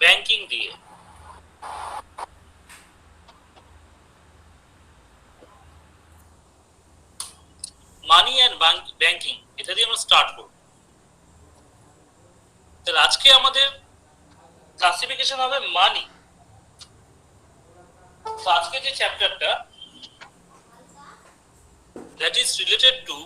Banking দিয়ে, মানি and banking, এটা দিয়ে আমরা স্টার্ট করব। তাহলে আজকে আমাদের ক্লাসিফিকেশন হবে মানি। তো আজকে যে চ্যাপ্টারটা that is related to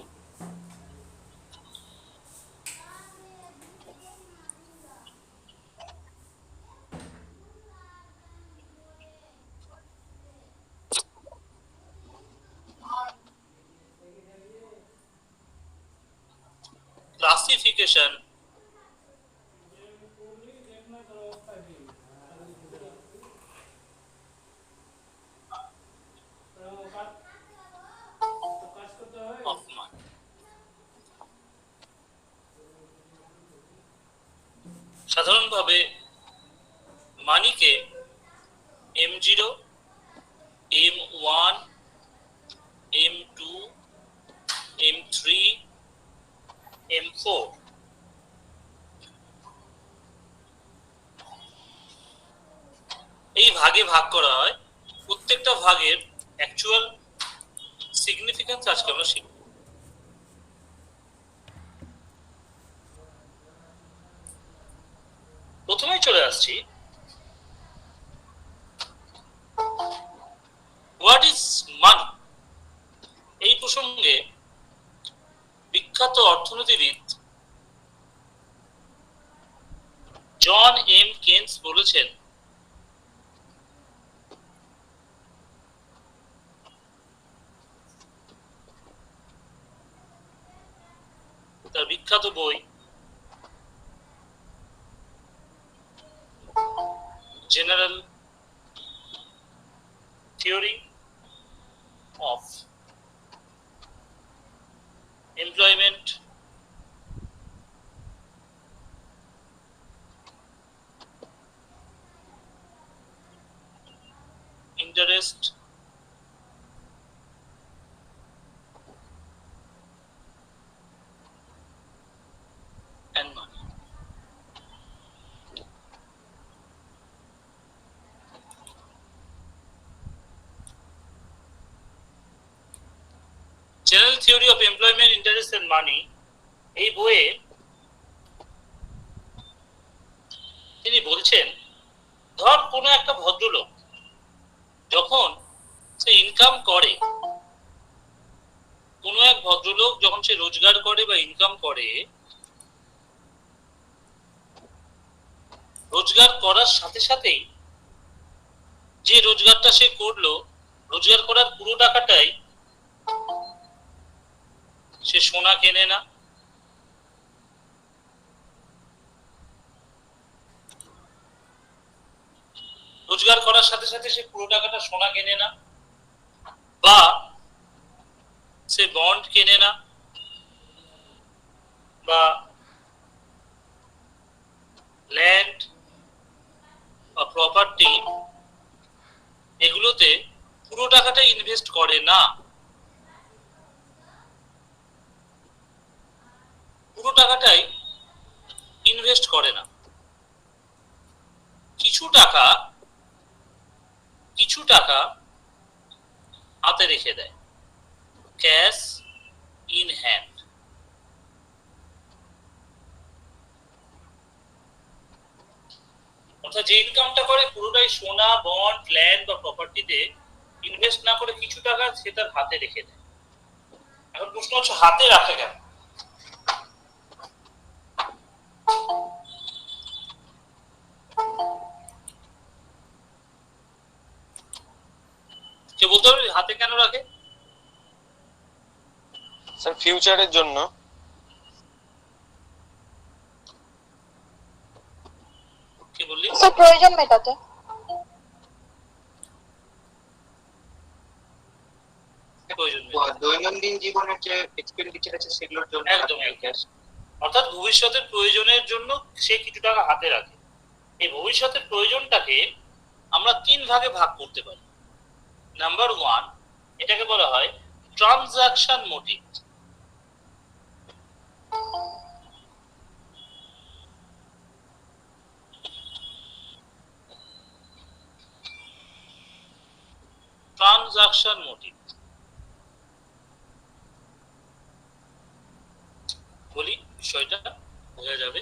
classification of money। সাধারণভাবে মানিকে M0, M1, M2, M3, M4 এই ভাগে ভাগ করা হয়। প্রত্যেকটা ভাগের অ্যাকচুয়াল সিগনিফিকেন্স আজকে আমরা শিখব। প্রথমেই চলে আসছি, হোয়াট ইজ মানি। এই প্রসঙ্গে বিখ্যাত অর্থনীতিবিদ জন এম কেন্স বলেছেন, তার বিখ্যাত বই General Theory of Employment Interest and money। General Theory of Employment Interest and Money এই বইয়ে তিনি বলছেন, ধর কোনো একটা ভদ্রলোক যখন সে ইনকাম করে, কোনো এক ভদ্রলোক যখন সে রোজগার করে বা ইনকাম করে, রোজগার করার সাথে সাথেই যে রোজগারটা সে করলো, রোজগার করার পুরো টাকাটাই সে সোনা কেনে না, রোজগার করার সাথে সাথে সে পুরো টাকাটা সোনা কেনে না, বা সে বন্ড কেনে না, বা ল্যান্ড বা প্রপার্টি এগুলোতে পুরো টাকাটা ইনভেস্ট করে না। পুরো টাকাটাই ইনভেস্ট করে না, কিছু টাকা হাতে রেখে দেয়, ক্যাশ ইন হ্যান্ড। অর্থাৎ যে ইনকামটা করে পুরোটাই সোনা, বন্ড, ল্যান্ড বা প্রপার্টিতে ইনভেস্ট না করে কিছু টাকা সে তার হাতে রেখে দেয়। এখন প্রশ্ন হচ্ছে, হাতে রাখে কেন? কে বলতে পারবে হাতে কেন রাখে? স্যার ফিউচারের জন্য। কে বললি? স্যার প্রয়োজন মেটাতে। দৈনন্দিন জীবনের যে এক্সপেন্ডিচার আছে সেগুলোর জন্য। একদম। অর্থাৎ ভবিষ্যতের প্রয়োজনের জন্য সে কিছু টাকা হাতে রাখে। এই ভবিষ্যতের প্রয়োজনটাকে আমরা তিন ভাগে ভাগ করতে পারি। নাম্বার ওয়ান, এটাকে বলা হয় ট্রানজাকশন মোটিভ। Transaction motive. বলি বিষয়টা বোঝা যাবে।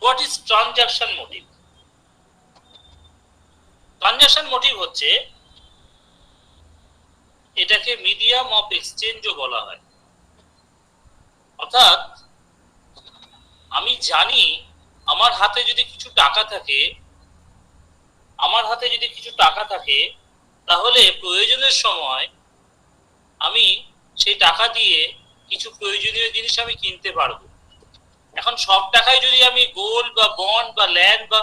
What is transaction motive? Transaction motive হচ্ছে, এটাকে মিডিয়াম অফ এক্সচেঞ্জও বলা হয়। অর্থাৎ আমি জানি আমার হাতে যদি কিছু টাকা থাকে, তাহলে প্রয়োজনের সময় আমি সেই টাকা দিয়ে কিছু প্রয়োজনীয় জিনিস আমি কিনতে পারবো। এখন সব টাকায় যদি আমি গোল্ড বা বন্ড বা ল্যান্ড বা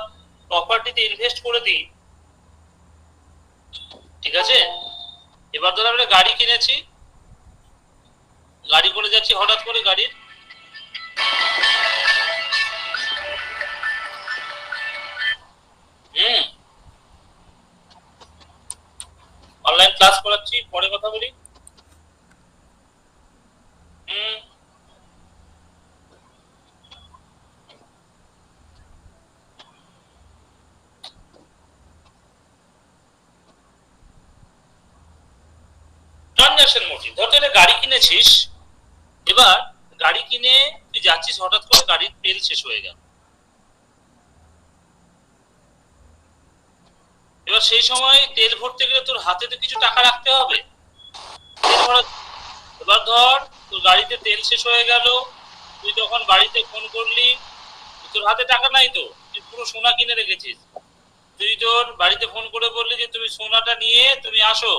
প্রপার্টিতে ইনভেস্ট করে দিই, ঠিক আছে, এবার ধরো আমরা গাড়ি কিনেছি, গাড়ি করে যাচ্ছি, হঠাৎ করে গাড়ির অনলাইন ক্লাস করাচ্ছি, পরে কথা বলি। ট্রানজাকশন মোটিভ, ধর তুই গাড়ি কিনেছিস, এবার গাড়ি কিনে তুই যাচ্ছিস, হঠাৎ করে গাড়ির তেল শেষ হয়ে গেল। এবার সেই সময় তেল ভরতে গেলে তোর হাতে তো কিছু টাকা রাখতে হবে। এবার ধর তোর গাড়িতে তেল শেষ হয়ে গেল, তুই তখন বাড়িতে ফোন করলি, তোর হাতে টাকা নাই, তো তুই পুরো সোনা কিনে রেখেছিস, তুই তোর বাড়িতে ফোন করে বললি যে তুমি সোনাটা নিয়ে তুমি আসো,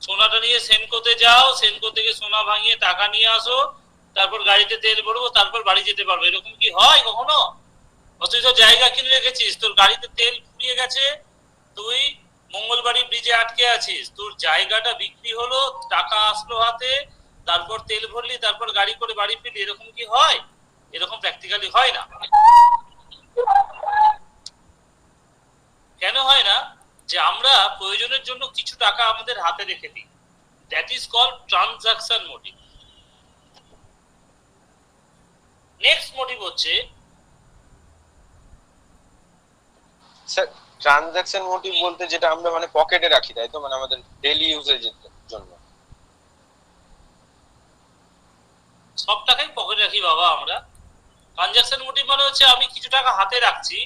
সোনাটা নিয়ে সেনকোতে যাও, সেনকো থেকে সোনা ভাঙিয়ে টাকা নিয়ে আসো, তারপর গাড়িতে তেল ভরবো, তারপর বাড়ি যেতে পারবো। এরকম কি হয় কখনো? তুই তো জায়গা কিনে রেখেছিস, তোর গাড়িতে তেল ফুরিয়ে গেছে, তুই মঙ্গলবাড়ি ব্রিজে আটকে আছিস, তোর জায়গাটা বিক্রি হলো, টাকা আসলো হাতে, তারপর তেল ভরলি, তারপর গাড়ি করে বাড়ি ফিরলি। এরকম কি হয়? এরকম প্র্যাকটিক্যালি হয় না। কেন হয় না? যে আমরা প্রয়োজনের জন্য কিছু টাকা আমাদের হাতে রেখে দিই, that is called transaction motive. Next motive হচ্ছে, স্যার ট্রানজাকশন মোটিভ বলতে যেটা আমরা মানে পকেটে রাখি, তাই তো, মানে আমাদের ডেইলি ইউজেজের জন্য। সব টাকাই পকেটে রাখি বাবা আমরা। ট্রানজাকশন মোটিভ মানে হচ্ছে আমি কিছু টাকা হাতে রাখছি।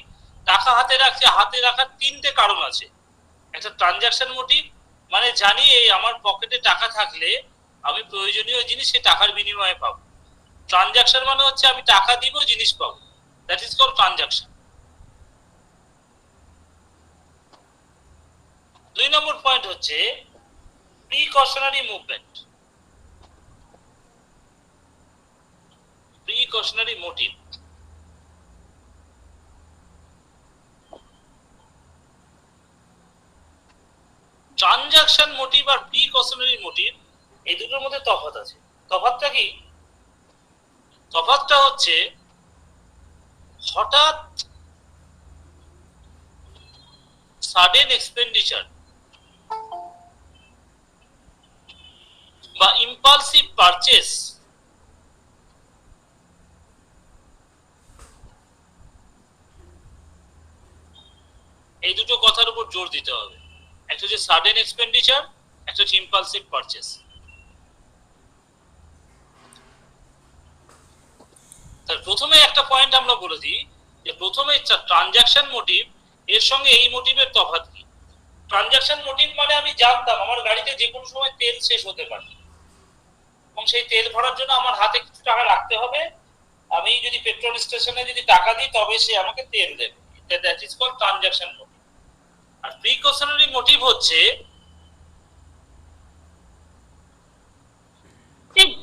হাতে রাখার তিনটে কারণ আছে। একটা ট্রানজাকশন মোটিভ মানে জানি এই আমার পকেটে টাকা থাকলে আমি প্রয়োজনীয় জিনিস সে টাকার বিনিময়ে পাবো। ট্রানজাকশন মানে হচ্ছে আমি টাকা দিব, জিনিস পাবো, দ্যাট ইজ কল্ড ট্রানজাকশন। 2 নম্বর পয়েন্ট হচ্ছে precautionary movement, precautionary motive. Transaction motive আর প্রিকশনারি মোটিভ, এই দুটোর মধ্যে তফাৎ আছে। তফাৎটা কি? তফাৎটা হচ্ছে হঠাৎ সাডেন এক্সপেন্ডিচার বা ইম্পালসিভ পারচেস, এই দুটো কথার উপর জোর দিতে হবে। একটা হচ্ছে সাডেন এক্সপেন্ডিচার, একটা হচ্ছে ইম্পালসিভ পারচেস। তার প্রথমে একটা পয়েন্ট আমরা বলে দিই যে প্রথমে ট্রানজাকশন মোটিভ এর সঙ্গে এই মোটিভের তফাৎ কি। ট্রানজাকশন মোটিভ মানে আমি জানতাম আমার গাড়িতে যে কোনো সময় তেল শেষ হতে পারে এবং সেই তেল ভরার জন্য আমার হাতে কিছু টাকা রাখতে হবে। আমি যদি পেট্রোল স্টেশনে যদি টাকা দিই তবে সে আমাকে তেল দেবে, that is called transaction motive. আর প্রিকশনারি মোটিভ হচ্ছে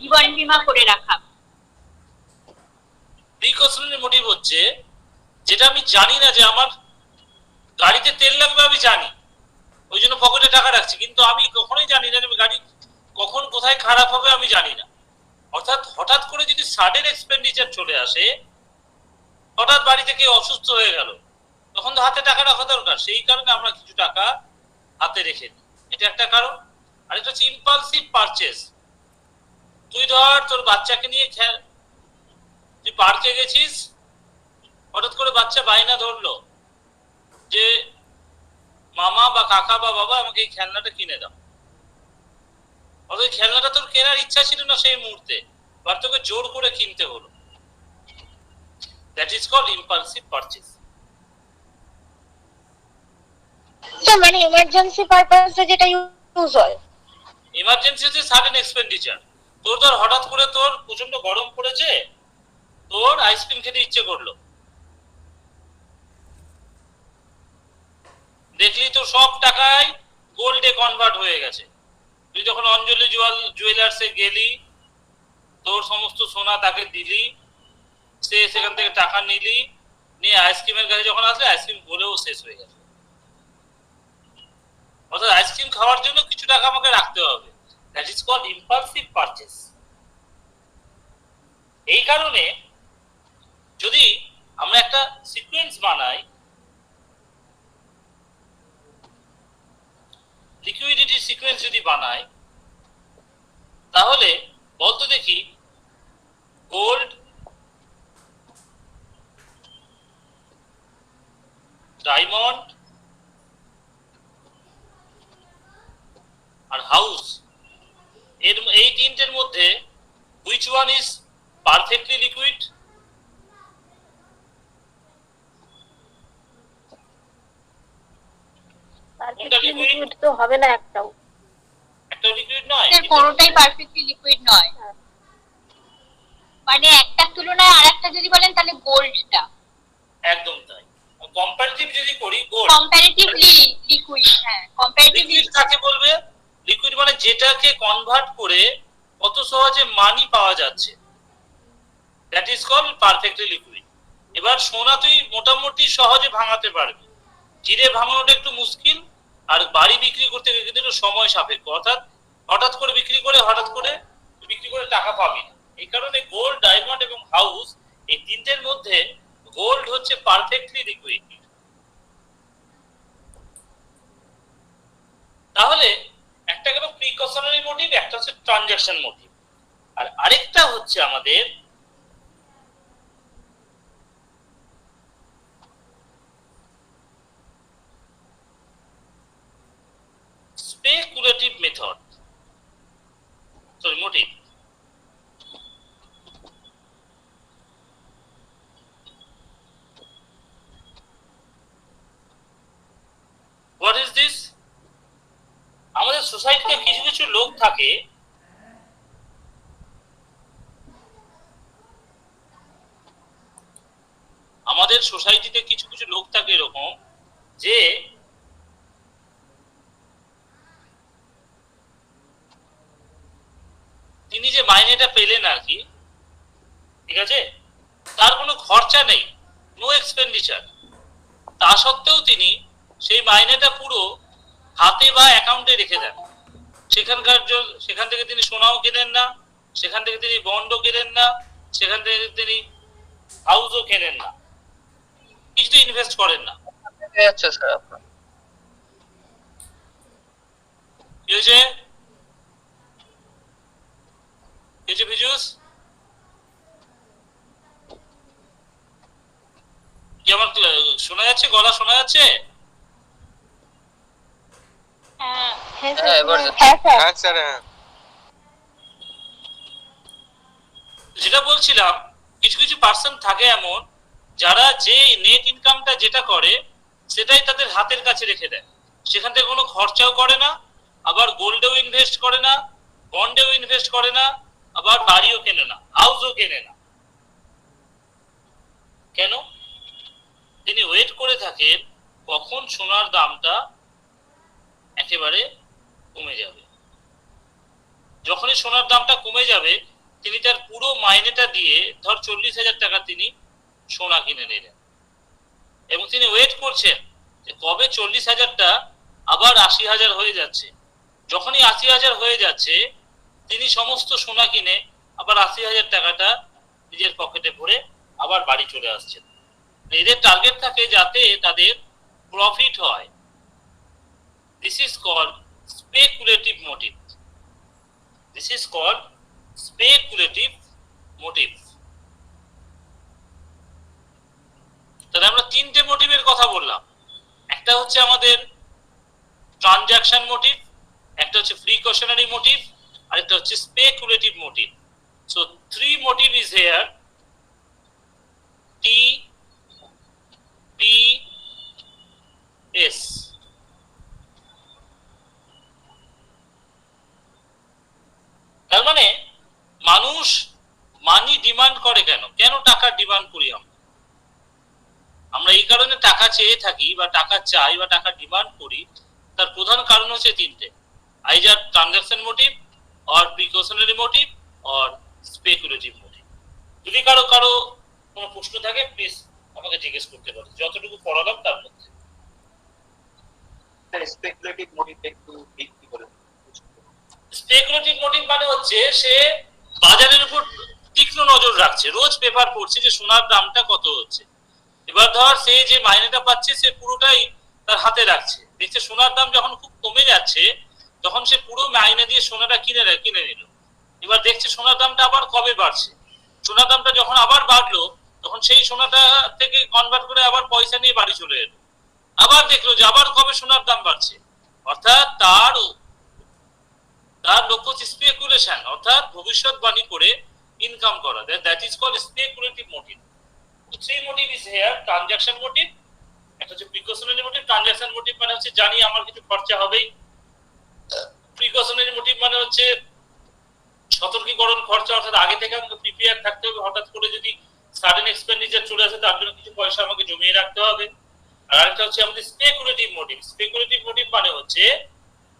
জীবন বীমা করে রাখা। প্রিকশনারি মোটিভ হচ্ছে যেটা আমি জানি না যে আমার গাড়িতে তেল লাগবে, আমি জানি, ওই জন্য পকেটে টাকা রাখছি, কিন্তু আমি কখনোই জানি না যে গাড়ি কখন কোথায় খারাপ হবে, আমি জানি না। অর্থাৎ হঠাৎ করে যদি সাডেন এক্সপেন্ডিচার চলে আসে, হঠাৎ বাড়ি থেকে অসুস্থ হয়ে গেল, তখন তো হাতে টাকা রাখা দরকার, সেই কারণে আমরা কিছু টাকা হাতে রেখে দিই, এটা একটা কারণ। আর এটা হচ্ছে ইম্পালসিভ পারচেস। তুই ধর তোর বাচ্চাকে নিয়ে তুই পার্কে গেছিস, হঠাৎ করে বাচ্চা বায়না ধরলো যে মামা বা কাকা বা বাবা আমাকে এই খেলনাটা কিনে দাও, অথচ খেলনাটা তোর কেনার ইচ্ছা ছিল না সেই মুহূর্তে, বা তোকে জোর করে কিনতে হলো। That is called impulsive purchase. মানে ইমার্জেন্সি পারপাসে যেটা ইউজ হয়। ইমার্জেন্সি হচ্ছে সাডেন এক্সপেন্ডিচার। তোর ধর হঠাৎ করে তোর প্রচন্ড গরম পড়েছে, তোর আইসক্রিম খেতে ইচ্ছে করলো, দেখলি তো সব টাকায় গোল্ডে কনভার্ট হয়ে গেছে। তুই যখন অঞ্জলি জুয়েলার্সে গেলি, তোর সমস্ত সোনা তাকে দিলি, সে সেখান থেকে টাকা নিলি, নিয়ে আইসক্রিমের কাছে যখন আসলে আইসক্রিম বলেও শেষ হয়ে গেছে। অর্থাৎ আইসক্রিম খাওয়ার জন্য কিছু টাকা আমাকে রাখতে হবে। That is called impulsive purchase. এই কারণে যদি আমরা একটা সিকোয়েন্স বানাই, লিকুইডিটি সিকোয়েন্স যদি বানাই, তাহলে বলতো দেখি গোল্ড, ডায়মন্ড আর হাউস, এই তিনটের মধ্যে which one is perfectly liquid? Liquid তো হবে না একটাও। একটা লিকুইড নয়, কোনোটাই পারফেক্টলি লিকুইড নয়। মানে একটা তুলনায় আরেকটা যদি বলেন তাহলে গোল্ডটা একদম তাই। কম্পারেটিভ যদি করি, গোল্ড কম্পারেটিভলি লিকুইড। হ্যাঁ, কম্পারেটিভলি লিকুইড কাকে বলবে? লিকুইড মানে যেটাকে কনভার্ট করে কত সহজে মানি পাওয়া যাচ্ছে, that is called perfectly liquid. এবার সোনা তুই মোটামুটি সহজে ভাঙাতে পারবি, হিরে ভাঙানোটা একটু মুশকিল, আর বাড়ি বিক্রি করতে গেলে কিন্তু একটু সময় সাপেক্ষ। অর্থাৎ হঠাৎ করে বিক্রি করে টাকা পাবি না। এই কারণে গোল্ড, ডায়মন্ড এবং হাউস, এই তিনটের মধ্যে গোল্ড হচ্ছে পারফেক্টলি লিকুইড। তাহলে একটা গেল প্রিকশনারি মোটিভ, একটা হচ্ছে ট্রানজাকশন মোটিভ, আর আরেকটা হচ্ছে আমাদের speculative method, sorry, motive. What is this? আমাদের সোসাইটিতে কিছু কিছু লোক থাকে, এরকম যে তিনি যে মাইনেটা পেলেন আর কি, ঠিক আছে, তার কোনো খরচা নেই, নো এক্সপেন্ডিচার, তা সত্ত্বেও তিনি সেই মাইনেটা পুরো হাতে বা অ্যাকাউন্টে রেখে দেন। সেখান থেকে তিনি সোনাও কেনেন না, সেখান থেকে তিনি বন্ডও কেনেন না, সেখান থেকে তিনি হাউসও কেনেন না, কিছু ইনভেস্ট করেন না। আচ্ছা স্যার, আপনার কি হয়েছে ভিজুস? কি আমার শোনা যাচ্ছে? গলা শোনা যাচ্ছে? যেটা বলছিলাম, কিছু কিছু পার্সন থাকে এমন যারা যে নেট ইনকামটা যেটা করে সেটাই তাদের হাতের কাছে রেখে দেয়, সেখান থেকে কোনো খরচাও করে না, আবার গোল্ডেও ইনভেস্ট করে না, বন্ডেও ইনভেস্ট করে না, আবার বাড়িও কেনে না, হাউসও কেনে না। কেন? তিনি ওয়েট করে থাকেন কখন সোনার দামটা একেবারে কমে যাবে। যখনই সোনার দামটা কমে যাবে, তিনি তার পুরো মাইনেটা দিয়ে ধর 40,000 টাকা তিনি সোনা কিনে নিলেন, এবং তিনি ওয়েট করছেন যে কবে 40,000টা আবার 80,000 হয়ে যাচ্ছে। যখনই 80,000 হয়ে যাচ্ছে, তিনি সমস্ত সোনা কিনে আবার 80,000 টাকাটা নিজের পকেটে ভরে আবার বাড়ি চলে আসছেন। এদের টার্গেট থাকে যাতে তাদের প্রফিট হয়। This is called speculative motive. This is called speculative motive. তাহলে আমরা তিনটে মোটিভের কথা বললাম। একটা হচ্ছে আমাদের ট্রানজাকশন মোটিভ, একটা হচ্ছে প্রিকশনারি মোটিভ, আর একটা হচ্ছে speculative motive. So 3 motive is here: T P S। তার মানে মানুষ মানি ডিমান্ড করে কেন? কেন টাকা ডিমান্ড করি আমরা এই কারণে টাকা চেয়ে থাকি বা টাকা চাই বা টাকা ডিমান্ড করি। তার প্রধান কারণ হচ্ছে তিনটে: either transaction motive, or precautionary motive, or speculative motive. যদি কারো কোনো প্রশ্ন থাকে প্লিজ আমাকে জিজ্ঞেস করতে পারো, যতটুকু পড়ালাম তার মধ্যে। স্পেকুলেটিভ মোটিভ একটু বিক্রি করে। স্পেকুলেটিভ মোটিভ মানে হচ্ছে সে বাজারের উপর তীক্ষ্ণ নজর রাখছে, রোজ পেপার পড়ছে যে সোনার দামটা কত হচ্ছে। এবার ধর সে যে মাইনেটা পাচ্ছে সে পুরোটাই তার হাতে রাখছে, দেখছে সোনার দাম যখন খুব কমে যাচ্ছে তখন সে পুরো মাইনে দিয়ে সোনাটা কিনে নিল। এবার দেখছে সোনার দামটা আবার কবে বাড়ছে, সোনার দামটা যখন আবার বাড়লো তখন সেই সোনাটা থেকে কনভার্ট করে আবার পয়সা নিয়ে বাড়ি চলে এলো। আবার দেখলো যে আবার কবে সোনার দাম বাড়ছে, অর্থাৎ তার লক্ষ্য হচ্ছে স্পেকুলেশন, অর্থাৎ ভবিষ্যৎবাণী করে ইনকাম করা। That is called speculative motive. Three motive is here: transaction motive, একটা হচ্ছে প্রিকশনারি মোটিভ। ট্রানজাকশন মোটিভ মানে হচ্ছে জানি আমার কিছু খরচা হবেই। প্রিকশনারি মোটিভ মানে হচ্ছে সতর্কীকরণ খরচা, অর্থাৎ আগে থেকে আমাকে প্রিপেয়ার থাকতে হবে, হঠাৎ করে যদি সাডেন এক্সপেন্ডিচার চলে আসে তার জন্য কিছু পয়সা আমাকে জমিয়ে রাখতে হবে। আর আরেকটা হচ্ছে আমাদের স্পেকুলেটিভ মোটিভ। স্পেকুলেটিভ মোটিভ মানে হচ্ছে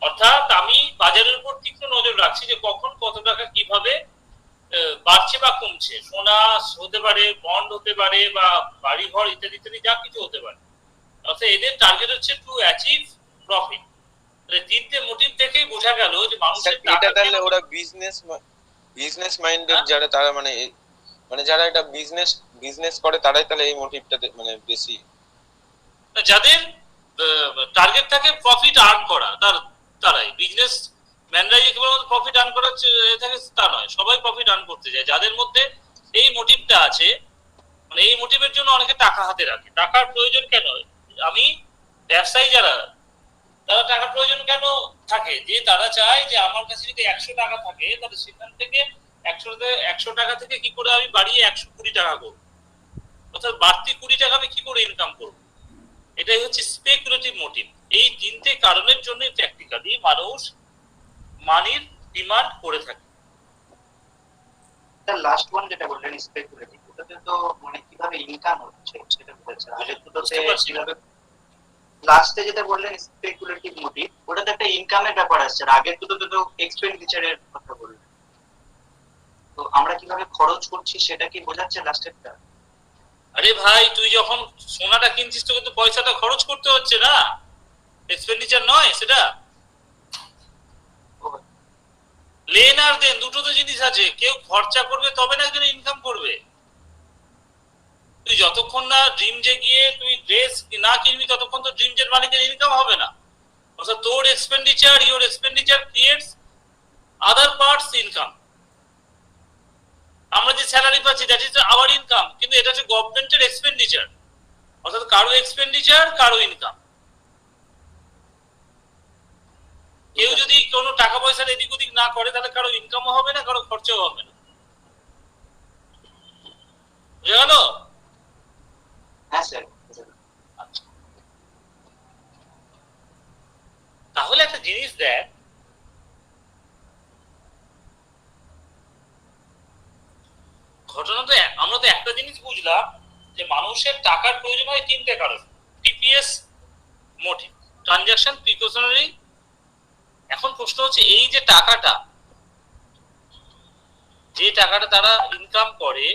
অর্থাৎ আমি বাজারের উপর তীক্ষ্ণ নজর রাখছি যে কখন কত টাকা কিভাবে বাড়ছে বা কমছে। সোনা হতে পারে, বন্ড হতে পারে, বা বাড়ি ঘর ইত্যাদি ইত্যাদি যা কিছু হতে পারে। অর্থাৎ এদের টার্গেট হচ্ছে টু অ্যাচিভ প্রফিট। তিনটে মোটিভ থেকেই বোঝা গেল যে মানুষের এটা তাহলে ওরা বিজনেস মাইন্ডেড যারা, তারা মানে যারা এটা বিজনেস করে তারাই তাহলে এই মোটিভটাতে মানে বেশি, যাদের টার্গেট থাকে প্রফিট আর্ন করা তারাই বিজনেস ম্যানরাই কেবল প্রফিট আর্ন করার থাকে তা নয়, সবাই প্রফিট আর্ন করতে যায়। যাদের মধ্যে এই মোটিভটা আছে, মানে এই মোটিভের জন্য অনেকে টাকা হাতে রাখে। টাকার প্রয়োজন কেন? আমি ব্যবসায়ী যারা, তারা টাকার প্রয়োজন কেন থাকে? যে তারা চায় যে আমার কাছে যদি 100 টাকা থাকে তাহলে সেখান থেকে 100 টাকা থেকে কি করে আমি বাড়িয়ে 120 টাকা করব, অর্থাৎ বাড়তি 20 টাকা আমি কি করে ইনকাম করব। এটাই হচ্ছে স্পেকুলেটিভ মোটিভ। এই তিনটে কারণের জন্য প্র্যাকটিক্যালি মানুষ মানির ডিমান্ড করে থাকে। স্যার লাস্ট ওয়ান যেটা বললেন স্পেকুলেটিভ, ওটাতে তো মানে কিভাবে ইনকাম হচ্ছে সেটা বলছে। আগের দুটোতে কিভাবে, লাস্টে যেটা বললেন স্পেকুলেটিভ মোটিভ, ওটাতে একটা ইনকামের ব্যাপার আসছে। আর আগের দুটোতে তো এক্সপেন্ডিচারের কথা বললেন। তো আমরা কিভাবে খরচ করছি সেটা কি বোঝাচ্ছে লাস্টেরটা? আরে ভাই, তুই যখন সোনাটা কিনছিস তোকে তো পয়সাটা খরচ করতে হচ্ছে না, এক্সপেন্ডিচার নয় সেটা। লেন আর দেন দুটো তো জিনিস আছে। কেউ খরচা করবে তবে না একজন ইনকাম করবে। তুই যতক্ষণ না ড্রিমজে গিয়ে তুই ড্রেস না কিনবি ততক্ষণ তো ড্রিমজের মালিকের ইনকাম হবে না। অর্থাৎ তোর your expenditure creates other parts income. আমরা যে স্যালারি পাচ্ছি দ্যাট ইজ আওয়ার ইনকাম, কিন্তু এটা হচ্ছে গভর্নমেন্টের এক্সপেন্ডিচার। অর্থাৎ কারো এক্সপেন্ডিচার কারো ইনকাম। কেউ যদি কোনো টাকা পয়সার এদিক ওদিক না করে তাহলে কারো ইনকামও হবে না, কারো খরচাও হবে না। বুঝে গেল? হ্যাঁ স্যার। তাহলে একটা জিনিস দেখ, ঘটনা তো আমরা তো একটা জিনিস বুঝলাম যে মানুষের টাকার প্রয়োজন হয় তিনটে কারণ: টিপিএস মোটিভ, ট্রানজাকশন, প্রিকশনারি। এখন প্রশ্ন হচ্ছে এই যে টাকাটা তারা ইনকাম করে,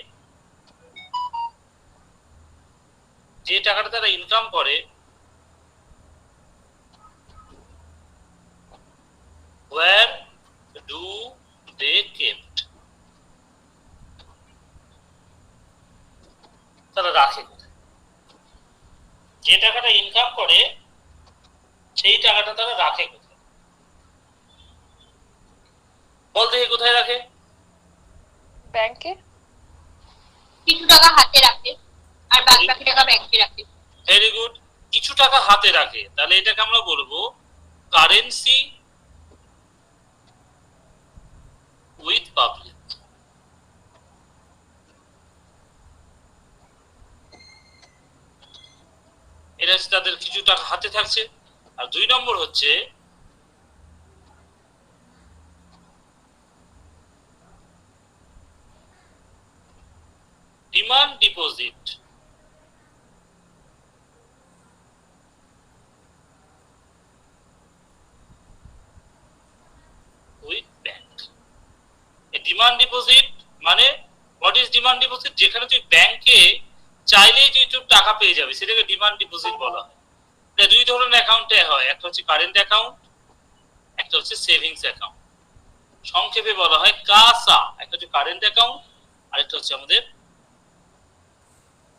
where do they kept? তারা রাখে কোথায়? যে টাকাটা ইনকাম করে সেই টাকাটা তারা রাখে কোথায়? বল দেখি কোথায় রাখে? ব্যাংকে। কিছু টাকা হাতে রাখে আর বাকি টাকা ব্যাংকে রাখে। Very good. কিছু টাকা হাতে রাখে, তাহলে এটাকে আমরা বলবো কারেন্সি উইথ পাবলিক। এটা হচ্ছে তাদের কিছু টাকা হাতে থাকছে। আর 2 নম্বর হচ্ছে demand deposit with bank. Demand deposit মানে হোয়াট ইজ ডিমান্ড ডিপোজিট? যেখানে তুই ব্যাংকে চাইলেই তুই তোর টাকা পেয়ে যাবি, সেটাকে ডিমান্ড ডিপোজিট বলা হয়। এটা 2 ধরনের অ্যাকাউন্টে হয়, একটা হচ্ছে কারেন্ট অ্যাকাউন্ট, একটা হচ্ছে সেভিংস অ্যাকাউন্ট। সংক্ষেপে বলা হয় কাসা। একটা হচ্ছে কারেন্ট অ্যাকাউন্ট, আর একটা হচ্ছে আমাদের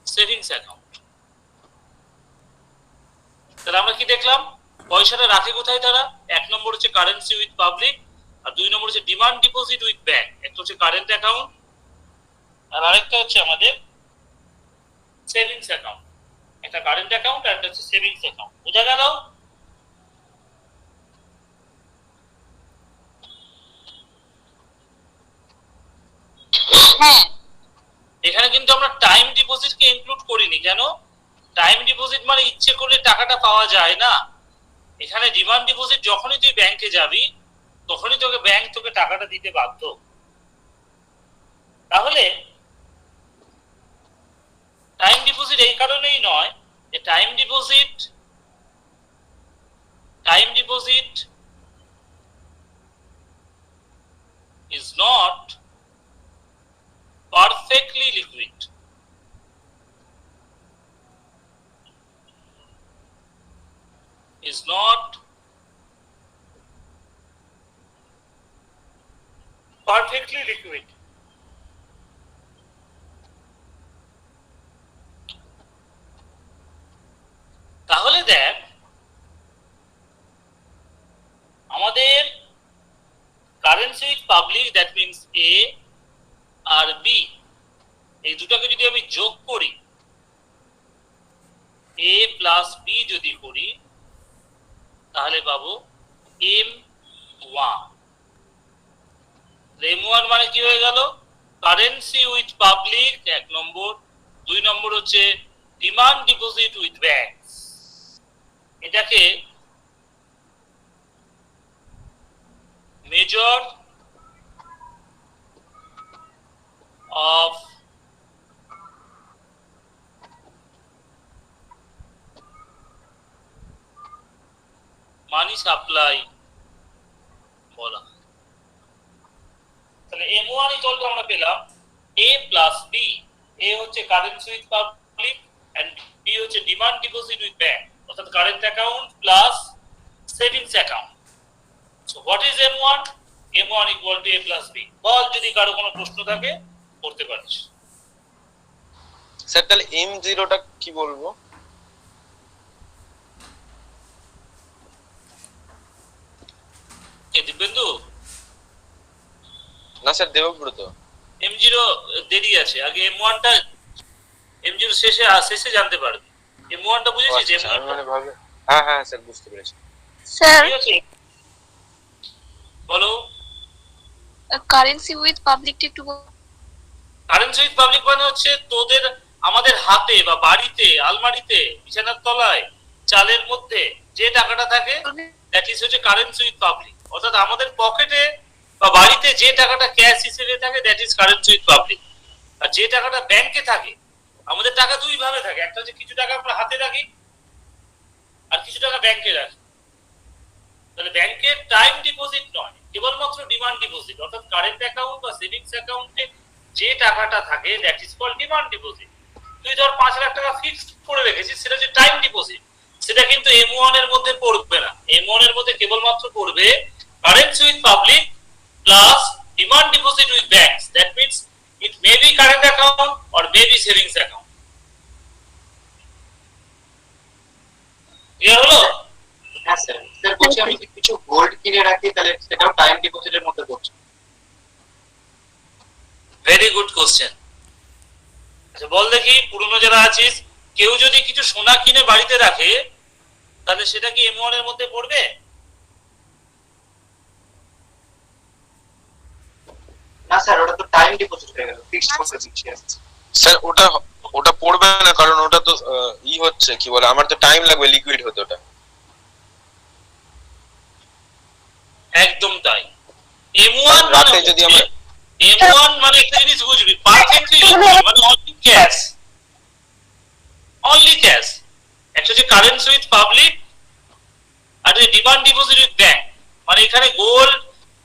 সেভিংস অ্যাকাউন্ট। তাহলে আমরা কি দেখলাম? পয়সাটা রাখে কোথায় তারা? 1 নম্বর হচ্ছে কারেন্সি উইথ পাবলিক, আর 2 নম্বর হচ্ছে ডিমান্ড ডিপোজিট উইথ ব্যাংক। একটা হচ্ছে কারেন্ট অ্যাকাউন্ট, আর আরেকটা হচ্ছে আমাদের সেভিংস অ্যাকাউন্ট। একটা কারেন্ট অ্যাকাউন্ট আর একটা হচ্ছে সেভিংস অ্যাকাউন্ট। বোঝা গেল? হ্যাঁ। এখানে কিন্তু আমরা টাইম ডিপোজিটকে ইনক্লুড করিনি। কেন? টাইম ডিপোজিট মানে ইচ্ছে করলে টাকাটা পাওয়া যায় না। এখানে ডিমান্ড ডিপোজিট যখনই তুই ব্যাংকে যাবি তখনই তোকে ব্যাংক তোকে টাকাটা দিতে বাধ্য। তাহলে টাইম ডিপোজিট এই কারণেই নয় যে time deposit is not perfectly liquid. Is not perfectly liquid. তাহলে দেখ আমাদের currency with public, that means A আর বি, এই দুটাকে যদি আমি যোগ করি, এ প্লাস বি যদি করি, তাহলে পাবো M1। M1 মানে কি হয়ে গেল? কারেন্সি উইথ পাবলিক 1 নম্বর, 2 নম্বর হচ্ছে ডিমান্ড ডিপোজিট উইথ ব্যাংক। এটাকে মেজর of মানি সাপ্লাই বলা। তাহলে M1 ইকুয়াল টু আমরা পেলাম A প্লাস B। A হচ্ছে currency with public and B হচ্ছে ডিমান্ড ডিপোজিট উইথ ব্যাংক, অর্থাৎ current account plus savings account. So what is M1? M1 equal to A plus B। বল যদি কারো কোনো প্রশ্ন থাকে করতে পারিস। স্যার তাহলে M0 টা কি বলবো? কে দিব্যেন্দু? না স্যার, দেবব্রত। M0 দেরি আছে, আগে M1 টা, M0 শেষে জানতে পারবি। M1 টা বুঝেছিস? আচ্ছা, আমি M1 মানে ভাবে হ্যাঁ হ্যাঁ স্যার, বুঝতে পেরেছি। স্যার ঠিক আছে, বলো। কারেন্সি উইথ পাবলিকটা একটু কারেন্সি উইথ পাবলিক মানে হচ্ছে তোদের আমাদের হাতে বা বাড়িতে, আলমারিতে, বিছানার তলায়, চালের মধ্যে যে টাকাটা থাকে দ্যাট ইজ হচ্ছে কারেন্সি উইথ পাবলিক। অর্থাৎ আমাদের পকেটে বা বাড়িতে যে টাকাটা ক্যাশ হিসেবে থাকে that is currency with public. আর যে টাকাটা ব্যাংকে থাকে, আমাদের টাকা 2 ভাবে থাকে, একটা হচ্ছে কিছু টাকা আমরা হাতে রাখি আর কিছু টাকা ব্যাংকে রাখি। তাহলে ব্যাংকের টাইম ডিপোজিট নয়, কেবলমাত্র ডিমান্ড ডিপোজিট, অর্থাৎ কারেন্ট অ্যাকাউন্ট বা সেভিংস অ্যাকাউন্টে যে টাকাটা থাকে that is called demand deposit. তুই ধর 5 লাখ টাকা ফিক্সড করে রেখেছিস, সেটা হচ্ছে টাইম ডিপোজিট। সেটা কিন্তু M1 এর মধ্যে পড়বে না। M1 এর মধ্যে কেবলমাত্র পড়বে currency with public plus demand deposit with banks. That means it may be current account or may be savings account. Clear হলো? হ্যাঁ স্যার। স্যার বলছি আমি যদি কিছু গোল্ড কিনে রাখি তাহলে সেটাও টাইম ডিপোজিটের মধ্যে পড়ছে? Very good question. আচ্ছা বল দেখি, পুরনো যারা আছিস, কেউ যদি কিছু সোনা কিনে বাড়িতে রাখে তাহলে সেটা কি M1 এর মধ্যে পড়বে? না স্যার, ওটা তো টাইম ডিপোজিট হয়ে গেল, ফিক্সড করে দিচ্ছি। স্যার ওটা ওটা পড়বে না, কারণ ওটা তো হচ্ছে কি বলে, আমার তো টাইম লাগবে লিকুইড হতে ওটা। একদম তাই। M1 রাতে যদি আমরা M1 মানে একটা জিনিস বুঝবি, পারফেক্টলি মানে অনলি ক্যাশ, অনলি ক্যাশ। একটা হচ্ছে কারেন্ট উইথ পাবলিক, আর ডিমান্ড ডিপোজিট উইথ ব্যাংক, মানে এখানে গোল্ড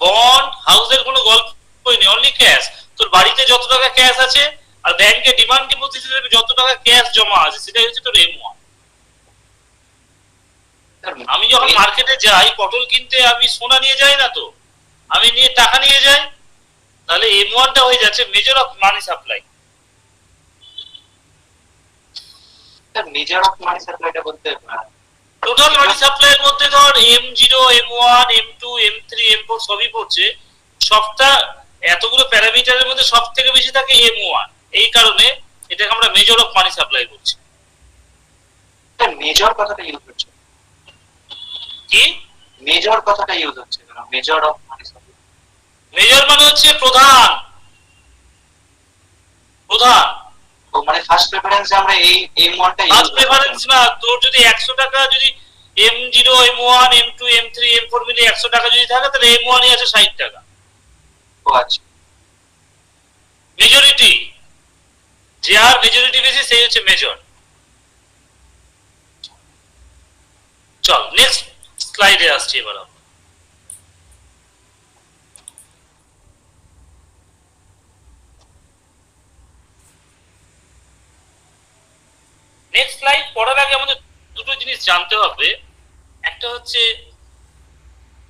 বন্ড হাউসের কোনো গল্পই নেই, অনলি ক্যাশ। তোর বাড়িতে যত টাকা ক্যাশ আছে আর ব্যাংকে ডিমান্ড ডিপোজিট হিসেবে যত টাকা ক্যাশ জমা আছে, সেটাই হচ্ছে তোর M1। আমি যখন মার্কেটে যাই পটল কিনতে, আমি সোনা নিয়ে যাই না তো, আমি নিয়ে টাকা নিয়ে যাই, তাহলে M1টা হয়ে যাচ্ছে measure of money supply. Sir measure of money সাপ্লাইটা বলতে টোটাল মানি সাপ্লাই এর মধ্যে ধর M0 M1 M2 M3 M4 সবই পড়ছে, সবটা এতগুলো প্যারামিটারের মধ্যে সব থেকে বেশি থাকে M1, এই কারণে এটাকে আমরা মেজর অফ মানি সাপ্লাই বলছি। স্যার মেজর কথাটা ইউজ হচ্ছে, কি মেজর কথাটা ইউজ হচ্ছে না, major of money supply. Major মানে হচ্ছে প্রধান, প্রধান। ও মানে ফার্স্ট প্রেফারেন্সে আমরা এই M1টা ইউজ ফার্স্ট প্রেফারেন্স না, তোর যদি 100 টাকা যদি M0 M1 M2 M3 M4 মিলে 100 টাকা যদি থাকে, তাহলে M1 ই আছে 60 টাকা। ও আচ্ছা, মেজরিটি, যে আর মেজরিটি বেশি সেই হচ্ছে মেজর। চল নেক্সট স্লাইডে আসছি এবার। নেক্সট স্লাইড পড়ার আগে আমাদের দুটো জিনিস জানতে হবে, একটা হচ্ছে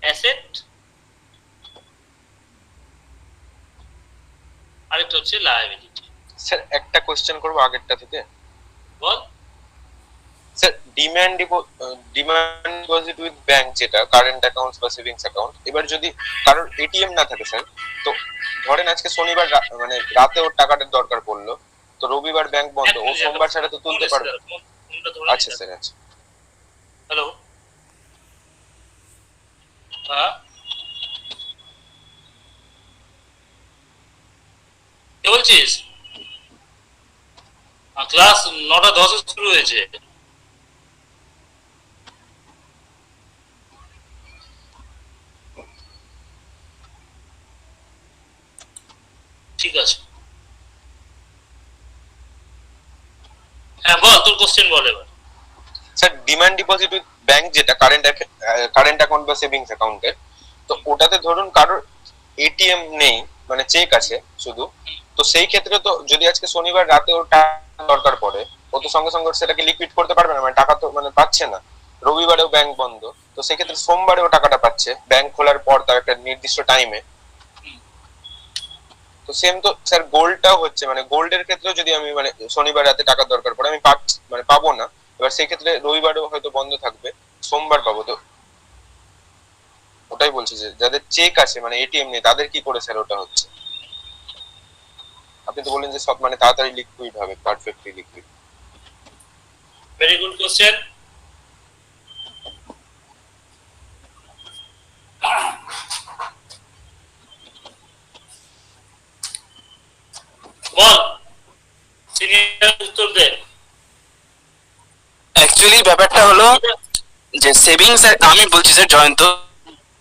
অ্যাসেট, আরেকটা হচ্ছে লায়াবিলিটি। স্যার একটা কোশ্চেন করবো আগেরটা থেকে। বল। Sir demand deposit with bank, যেটা কারেন্ট অ্যাকাউন্টস বা সেভিংস অ্যাকাউন্ট, এবার যদি কারোর এটিএম না থাকে স্যার, তো ধরেন আজকে শনিবার মানে রাতে ওর টাকাটার দরকার পড়লো, তো রবিবার ব্যাংক বন্ধ, ও সোমবার ছাড়া তো তুলতে পারবে। আচ্ছা স্যার, আচ্ছা। হ্যালো, হ্যাঁ কে বলছিস? ক্লাস 9:10 শুরু হয়েছে। ঠিক আছে, হ্যাঁ বল, তোর কোশ্চেন বল এবার। Sir demand deposit with bank, যেটা কারেন্ট অ্যাকাউন্ট বা সেভিংস অ্যাকাউন্টের, তো ওটাতে ধরুন কারোর এটিএম নেই, মানে চেক আছে শুধু, তো সেই ক্ষেত্রে তো যদি আজকে শনিবার রাতে ওর টাকা দরকার পড়ে, ও তো সঙ্গে সঙ্গে সেটাকে লিকুইড করতে পারবে না, মানে টাকা তো মানে পাচ্ছে না। রবিবারেও ব্যাংক বন্ধ, তো সেক্ষেত্রে সোমবারেও টাকাটা পাচ্ছে ব্যাংক খোলার পর তার একটা নির্দিষ্ট টাইমে। তো সেম তো স্যার গোল্ডটাও হচ্ছে, মানে গোল্ডের ক্ষেত্রেও যদি আমি মানে শনিবার রাতে টাকার দরকার পড়ে, আমি মানে পাবো না, এবার সেই ক্ষেত্রে রবিবারেও হয়তো বন্ধ থাকবে, সোমবার পাবো। তো ওটাই বলছি যে যাদের চেক আছে মানে এটিএম নেই, তাদের কি করে স্যার ওটা হচ্ছে? আপনি তো বললেন যে সব মানে তাড়াতাড়ি লিকুইড হবে, perfectly liquid. Very good question. বল, সিনিয়র উত্তর দে। অ্যাকচুয়ালি ব্যাপারটা হলো যে সেভিংস, আমি বলছি স্যার জয়ন্ত,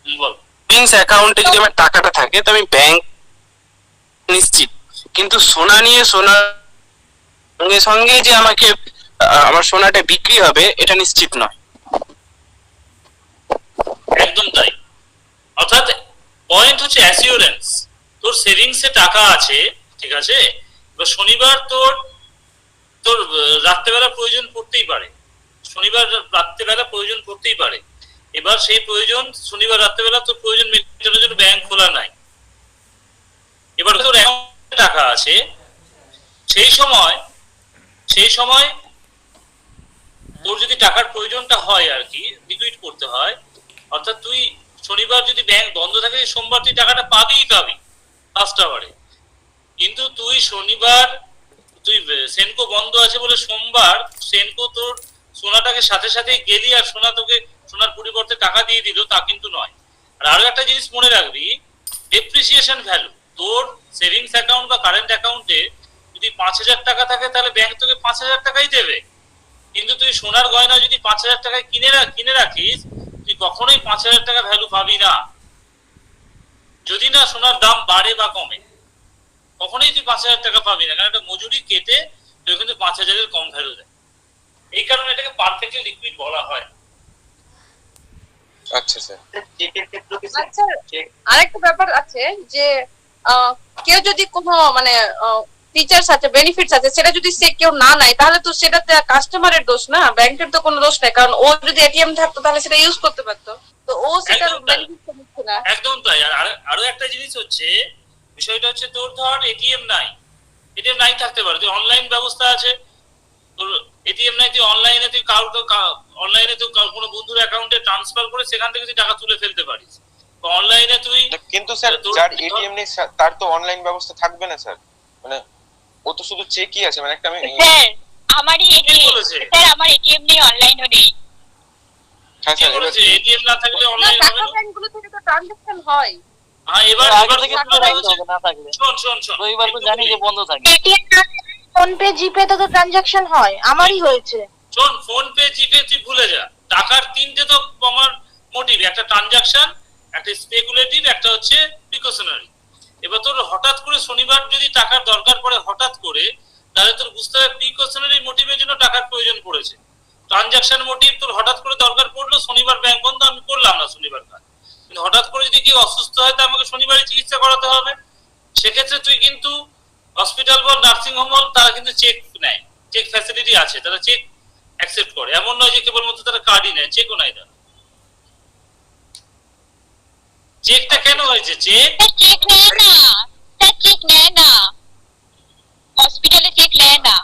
বল। সেভিংস অ্যাকাউন্টে যদি আমার টাকাটা থাকে তো আমি ব্যাংক নিশ্চিত, কিন্তু সোনা নিয়ে সোনার সঙ্গে সঙ্গে যে আমাকে আমার সোনাটা বিক্রি হবে এটা নিশ্চিত নয়। একদম তাই। অর্থাৎ পয়েন্ট হচ্ছে অ্যাসিওরেন্স। তোর সেভিংসে টাকা আছে, ঠিক আছে, এবার শনিবার তোর তোর রাত্রেবেলা প্রয়োজন পড়তেই পারে, শনিবার রাত্রেবেলা প্রয়োজন পড়তেই পারে। এবার সেই প্রয়োজন শনিবার রাত্রেবেলা তোর প্রয়োজন মেটানোর জন্য ব্যাংক খোলা নাই, এবার তোর অ্যাকাউন্টে টাকা আছে, সেই সময় তোর যদি টাকার প্রয়োজনটা হয় আর কি, লিকুইড করতে হয়, অর্থাৎ তুই শনিবার যদি ব্যাংক বন্ধ থাকে, সোমবার তুই টাকাটা পাবি ফার্স্ট আওয়ারে, কিন্তু তুই শনিবার তুই সেনকো বন্ধ আছে বলে সোমবার সেনকো তোর সোনাটাকে সাথে সাথে গেলি আর সোনা তোকে সোনার পরিবর্তে টাকা দিয়ে দিল, তা কিন্তু নয়। আর আরো একটা জিনিস মনে রাখবি, ডেপ্রিসিয়েশন ভ্যালু। তোর সেভিংস অ্যাকাউন্ট বা কারেন্ট অ্যাকাউন্টে যদি 5,000 টাকা থাকে তাহলে ব্যাংক তোকে 5,000 টাকাই দেবে। কিন্তু তুই সোনার গয়না যদি 5,000 টাকায় কিনে রাখিস, তুই কখনোই 5,000 টাকা ভ্যালু পাবি না, যদি না সোনার দাম বাড়ে বা কমে। কখনোই তুই 5,000 টাকা পাবি না, কারণ একটা মজুরি কেটে তুই কিন্তু 5,000-এর কম ভ্যালু দেয়। এই কারণে এটাকে পারফেক্টলি লিকুইড বলা হয়। আচ্ছা স্যার। চেকের ক্ষেত্রে কি আচ্ছা, আরেকটা ব্যাপার আছে যে কেউ যদি কোনো মানে ফিচার্স আছে, বেনিফিটস আছে, সেটা যদি সে কেউ না নেয় তাহলে তো সেটাতে কাস্টমারের দোষ না, ব্যাংকের তো কোনো দোষ নাই, কারণ ও যদি এটিএম থাকতো তাহলে সেটা ইউজ করতে পারতো, তো ও সেটা একদম তাই। বেনিফিট নিচ্ছে না। একদম তাই। আর আরো একটা জিনিস হচ্ছে, বিষয়টা হচ্ছে তোর ধর এটিএম নাই থাকতে পারে, তুই অনলাইন ব্যবস্থা আছে, তোর এটিএম নাই, তুই অনলাইনে তুই অনলাইনে তুই কোনো বন্ধুর অ্যাকাউন্টে ট্রান্সফার করে সেখান থেকে তুই টাকা তুলে ফেলতে পারিস। অনলাইনে তুই কিন্তু স্যার যার এটিএম নেই তার তো অনলাইন ব্যবস্থা থাকবে না স্যার, মানে ও তো শুধু চেকই আছে, মানে একটা আমি স্যার আমারই এটিএম, বলেছে? স্যার আমার এটিএম নেই, অনলাইনও নেই। হ্যাঁ কি স্যার বলেছে এটিএম না থাকলে না, অনলাইন হবে টাকা না? ব্যাংকগুলো থেকে তো ট্রানজাকশন হয়। হ্যাঁ, এবার আগে থেকে কথা তো হচ্ছে, হবে না থাকলে শোন রবিবার তো একটু জানি বলি। যে বন্ধ থাকে। পেটিএম ফোন পে জিপে তো ট্রানজাকশন হয়, আমারই হয়েছে। শোন, ফোন পে জিপে তুই ভুলে যা, টাকার তিনটে তো কমার মোটিভ, একটা ট্রানজাকশন, একটা স্পেকুলেটিভ, একটা হচ্ছে প্রিকশনারি। এবার তোর হঠাৎ করে শনিবার যদি টাকার দরকার পড়ে হঠাৎ করে, তাহলে তোর বুঝতে হবে প্রিকশনারি মোটিভের জন্য টাকার প্রয়োজন পড়েছে। ট্রানজাকশন মোটিভ তোর হঠাৎ করে দরকার পড়লো, শনিবার ব্যাংক বন্ধ, আমি করলাম না শনিবার কাজ, কিন্তু হঠাৎ করে যদি কেউ অসুস্থ হয় তো আমাকে শনিবারই চিকিৎসা করাতে হবে, সেক্ষেত্রে তুই কিন্তু হসপিটাল বল, নার্সিং হোম বল, তারা কিন্তু চেক নেয়, চেক ফ্যাসিলিটি আছে, তারা চেক অ্যাকসেপ্ট করে, এমন নয় যে কেবলমাত্র তারা কার্ডই নেয়, চেকও নেয় তারা। চেকটা কেন হয়েছে? চেক স্যার চেক নেয় না, স্যার চেক নেয় না, হসপিটালে চেক নেয় না।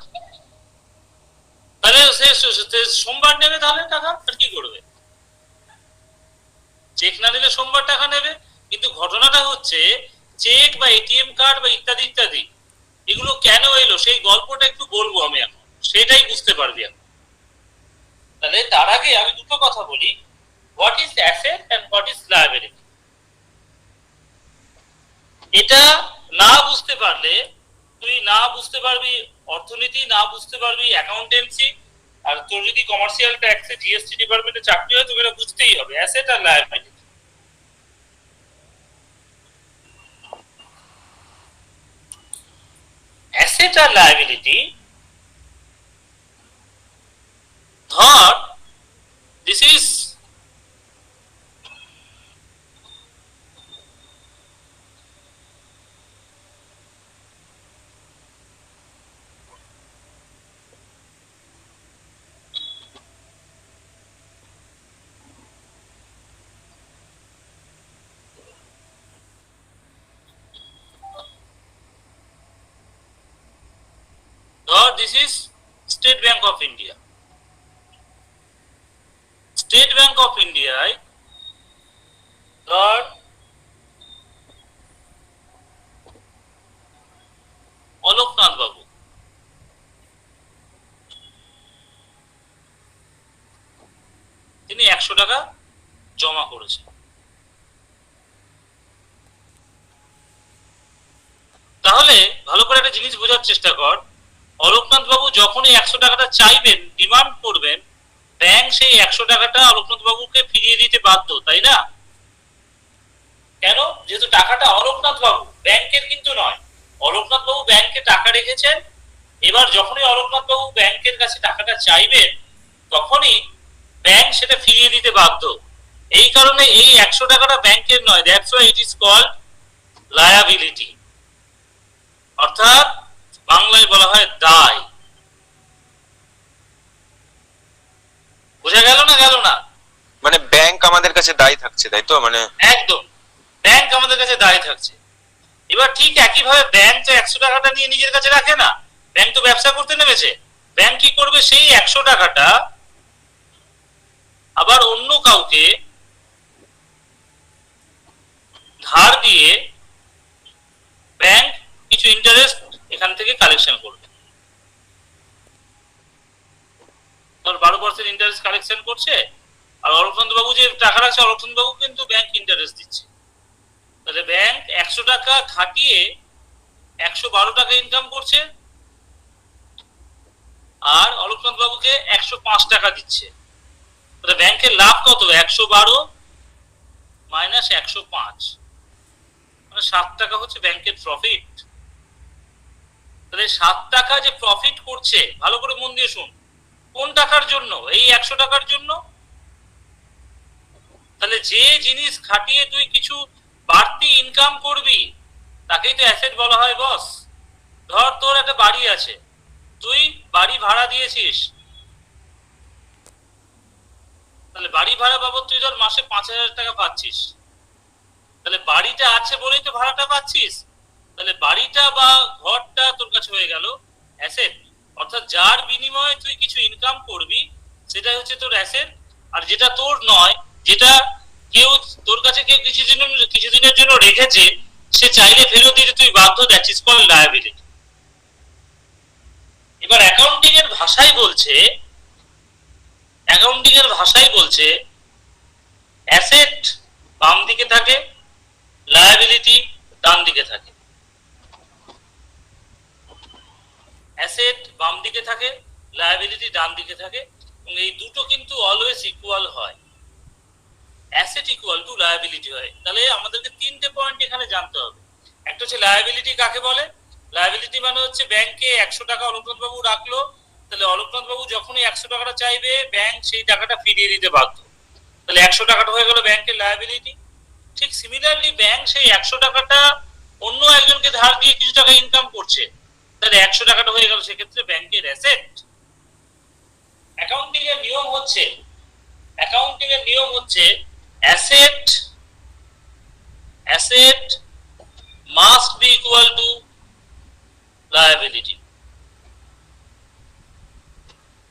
তাহলে সে সোমবার নেবে, তাহলে টাকা আর কি করবে? চেক না নিলে সোমবার টাকা নেবে। কিন্তু ঘটনাটা হচ্ছে চেক বা এটিএম কার্ড বা ইত্যাদি ইত্যাদি এগুলো কেন এলো, সেই গল্পটা একটু বলবো আমি এখন, সেটাই বুঝতে পারবি এখন। তাহলে তার আগে আমি দুটো কথা বলি, what is asset and what is liability. এটা না বুঝতে পারলে তুই না বুঝতে পারবি অর্থনীতি, না বুঝতে পারবি অ্যাকাউন্টেন্সি, আর তোর যদি কমার্শিয়াল ট্যাক্সে জিএসটি ডিপার্টমেন্টে চাকরি হয় তোকে এটা বুঝতেই হবে, অ্যাসেট আর লায়াবিলিটি। অ্যাসেট আর লায়াবিলিটি, ধর this is this is State Bank of India. State Bank of India ধর অলোকনাথ বাবু, তিনি 100 টাকা জমা করেছেন। তাহলে ভালো করে একটা জিনিস বোঝার চেষ্টা কর, অলোকনাথ বাবু যখনই 100 টাকাটা চাইবেন, ডিমান্ড করবেন, ব্যাংক সেই 100 টাকাটা অলোকনাথ বাবুকে ফিরিয়ে দিতে বাধ্য, তাই না? কেন? যেহেতু টাকাটা অলোকনাথ বাবু, ব্যাংকের কিন্তু নয়। অলোকনাথ বাবু ব্যাংকে টাকা রেখেছেন, এবার যখনই অলোকনাথ বাবু ব্যাংকের কাছে টাকাটা চাইবেন তখনই ব্যাংক সেটা ফিরিয়ে দিতে বাধ্য। এই কারণে এই 100 টাকাটা ব্যাংকের নয়, that's why it is called liability, অর্থাৎ বাংলায় বলা হয় দায়। বোঝা গেল না গেল না? মানে ব্যাংক আমাদের কাছে দায়ী থাকছে, তাই তো? মানে একদম, ব্যাংক আমাদের কাছে দায় থাকছে। এবার ঠিক একইভাবে ব্যাংক তো 100 টাকাটা নিয়ে নিজের কাছে রাখে না, ব্যাংক তো ব্যবসা করতে নেমেছে। ব্যাংক কি করবে, সেই 100 টাকাটা আবার অন্য কাউকে ধার দিয়ে ব্যাংক কিছু ইন্টারেস্ট এখান থেকে কালেকশন করবে। তোর 12% ইন্টারেস্ট কালেকশন করছে, আর অলোকনাথ বাবু যে টাকা রাখছে, অলোকনাথ বাবু কিন্তু ব্যাংক ইন্টারেস্ট দিচ্ছে। তাহলে ব্যাংক 100 টাকা খাটিয়ে 112 টাকা ইনকাম করছে, আর অলোকনাথ বাবুকে 105 টাকা দিচ্ছে। তাহলে ব্যাংকের লাভ কত? 112 মাইনাস 105, মানে 7 টাকা হচ্ছে ব্যাংকের প্রফিট। তাহলে 7 টাকা যে প্রফিট করছে, ভালো করে মন দিয়ে শুন, কোন টাকার জন্য? এই 100 টাকার জন্য। তাহলে যে জিনিস খাটিয়ে তুই কিছু বাড়তি ইনকাম করবি তাকেই তো অ্যাসেট বলা হয় বস। ধর তোর একটা বাড়ি আছে, তুই বাড়ি ভাড়া দিয়েছিস, তাহলে বাড়ি ভাড়া বাবদ তুই ধর মাসে 5,000 টাকা পাচ্ছিস। তাহলে বাড়িটা আছে বলেই তো ভাড়াটা পাচ্ছিস। তাহলে বাড়িটা বা ঘরটা তোর কাছে হয়ে গেল অ্যাসেট, অর্থাৎ যার বিনিময়ে তুই কিছু ইনকাম করবি সেটাই হচ্ছে তোর অ্যাসেট। আর যেটা তোর নয়, যেটা কেউ তোর কাছে কেউ কিছুদিনের জন্য রেখেছে, সে চাইলে ফেরত দিতে তুই বাধ্য, দ্যাট ইজ কল্ড লায়াবিলিটি। এবার অ্যাকাউন্টিং এর ভাষায় বলছে অ্যাসেট বাম দিকে থাকে, লায়াবিলিটি ডান দিকে থাকে। অ্যাসেট বাম দিকে থাকে, লায়াবিলিটি ডান দিকে থাকে, এবং এই দুটো কিন্তু অলওয়েজ ইকুয়াল হয়। অ্যাসেট ইকুয়াল টু লায়াবিলিটি হয়। তাহলে আমাদেরকে 3টে পয়েন্ট এখানে জানতে হবে। একটা হচ্ছে লায়াবিলিটি কাকে বলে। লায়াবিলিটি মানে হচ্ছে ব্যাংকে 100 টাকা অলোকনাথ বাবু রাখলো, তাহলে অলোকনাথ বাবু যখনই 100 টাকাটা চাইবে ব্যাংক সেই টাকাটা ফিরিয়ে দিতে বাধ্য। তাহলে 100 টাকাটা হয়ে গেল ব্যাংকের লায়াবিলিটি। ঠিক সিমিলারলি ব্যাংক সেই 100 টাকাটা অন্য একজনকে ধার দিয়ে কিছু টাকা ইনকাম করছে, তাহলে 100 টাকাটা হয়ে গেল সেক্ষেত্রে ব্যাংকের অ্যাসেট। অ্যাকাউন্টিং এর নিয়ম হচ্ছে asset must be equal to liability.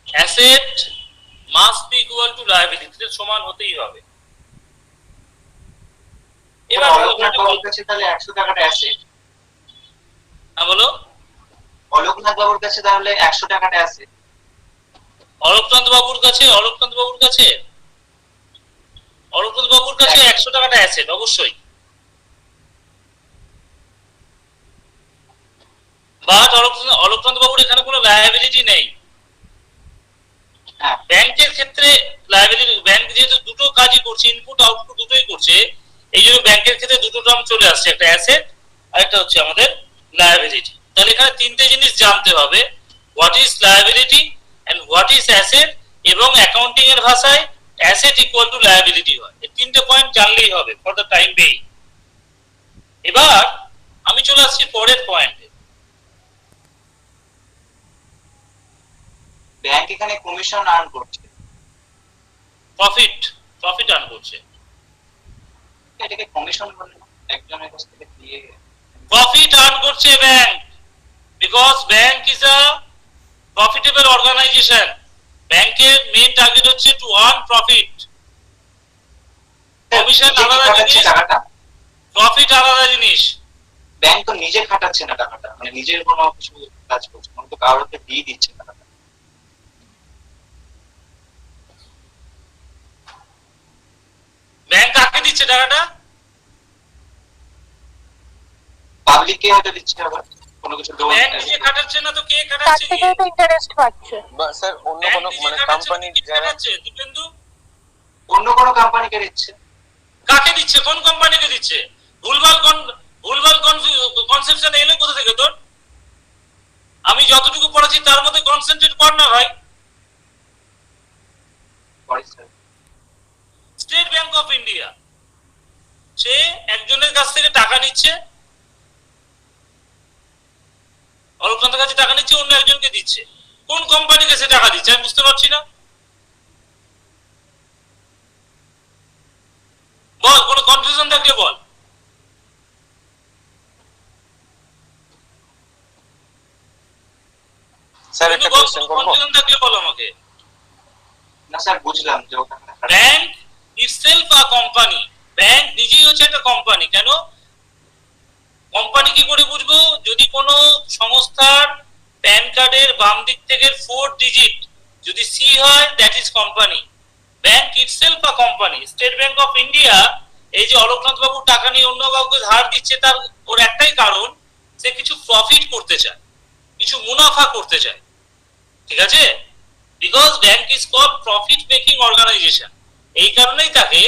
Asset must be equal to liability, সমান হতেই হবে। এবার অলোকনাথ বাবুর কাছে তাহলে 100 টাকাটা অ্যাসেট। হ্যাঁ বলো। অলোকনাথ বাবুর কাছে তাহলে 100 টাকাটা অ্যাসেট। অলোকনাথ বাবুর কাছে 100 টাকাটা অ্যাসেট অবশ্যই। বাট অলোকনাথ বাবুর এখানে কোনো লায়াবিলিটি নেই। ব্যাংকের ক্ষেত্রে লায়াবিলিটি, ব্যাংক যেহেতু দুটো কাজই করছে, ইনপুট আউটপুট দুটোই করছে, এই জন্য ব্যাংকের ক্ষেত্রে দুটো টার্ম চলে আসছে, একটা অ্যাসেট আর একটা হচ্ছে আমাদের লায়াবিলিটি। তাহলে এখানে 3টে জিনিস জানতে হবে, what is liability and what is asset, এবং অ্যাকাউন্টিং এর ভাষায় অ্যাসেট ইকুয়াল টু লায়াবিলিটি হয়। এই 3টে পয়েন্ট জানলেই হবে ফর দ্য টাইম বিং। এবার আমি চলে আসছি পরের পয়েন্টে। ব্যাংক এখানে কমিশন আর্ন করছে, প্রফিট আর্ন করছে। এটাকে কমিশন বলে না, একজনের কাছ থেকে দিয়ে প্রফিট আর্ন করছে ব্যাংক, because bank is a profitable organisation. ব্যাংকের মেইন টার্গেট হচ্ছে টু আর্ন প্রফিট। কমিশন আলাদা জিনিস, প্রফিট আলাদা জিনিস। ব্যাংক তো নিজে খাটাচ্ছে না টাকাটা, মানে নিজের কোনো কিছু কাজ করছে না, তো কারোকে দিয়ে দিচ্ছে টাকাটা। ব্যাংক কাকে দিচ্ছে টাকাটা? পাবলিককে হয়তো দিচ্ছে, আবার কোনো কিছু লোন। ব্যাংক নিজে খাটাচ্ছে না তো কে খাটাচ্ছে? তার থেকে তো ইন্টারেস্ট পাচ্ছে। বা স্যার অন্য কোনো মানে কোম্পানি যারা দীপেন্দু অন্য কোনো কোম্পানিকে দিচ্ছে। কাকে দিচ্ছে? কোন কোম্পানিকে দিচ্ছে? ভুলভাল কনসেপশন এলো কোথা থেকে তোর? আমি যতটুকু পড়াচ্ছি তার মধ্যে কনসেন্ট্রেট কর না ভাই। স্টেট ব্যাংক অফ ইন্ডিয়া সে একজনের কাছ থেকে টাকা নিচ্ছে, অলোকনাথের কাছে টাকা নিচ্ছে, অন্য একজনকে দিচ্ছে। কোন কোম্পানিকে সে টাকা দিচ্ছে আমি বুঝতে পারছি না। বল, কোনো কনফিউশন থাকলে বল। স্যার একটা কোশ্চেন করব। কনফিউশন থাকলে বল আমাকে। না স্যার বুঝলাম যে ওখানে ব্যাংক ইটসেলফ আ কোম্পানি। ব্যাংক নিজেই হচ্ছে একটা কোম্পানি। কেন কোম্পানি কি করে বুঝবো? যদি কোনো সংস্থার প্যান কার্ডের বাম দিক থেকে 4 ডিজিট যদি সি হয়, that is company. Bank itself a company. State bank of India এই যে অলোকনাথ বাবু টাকা নিয়ে অন্য কাউকে ধার দিচ্ছে, তার ওর একটাই কারণ, সে কিছু প্রফিট করতে চায়, কিছু মুনাফা করতে চায়, ঠিক আছে? Because bank is called profit making organisation. এই কারণেই তাকে,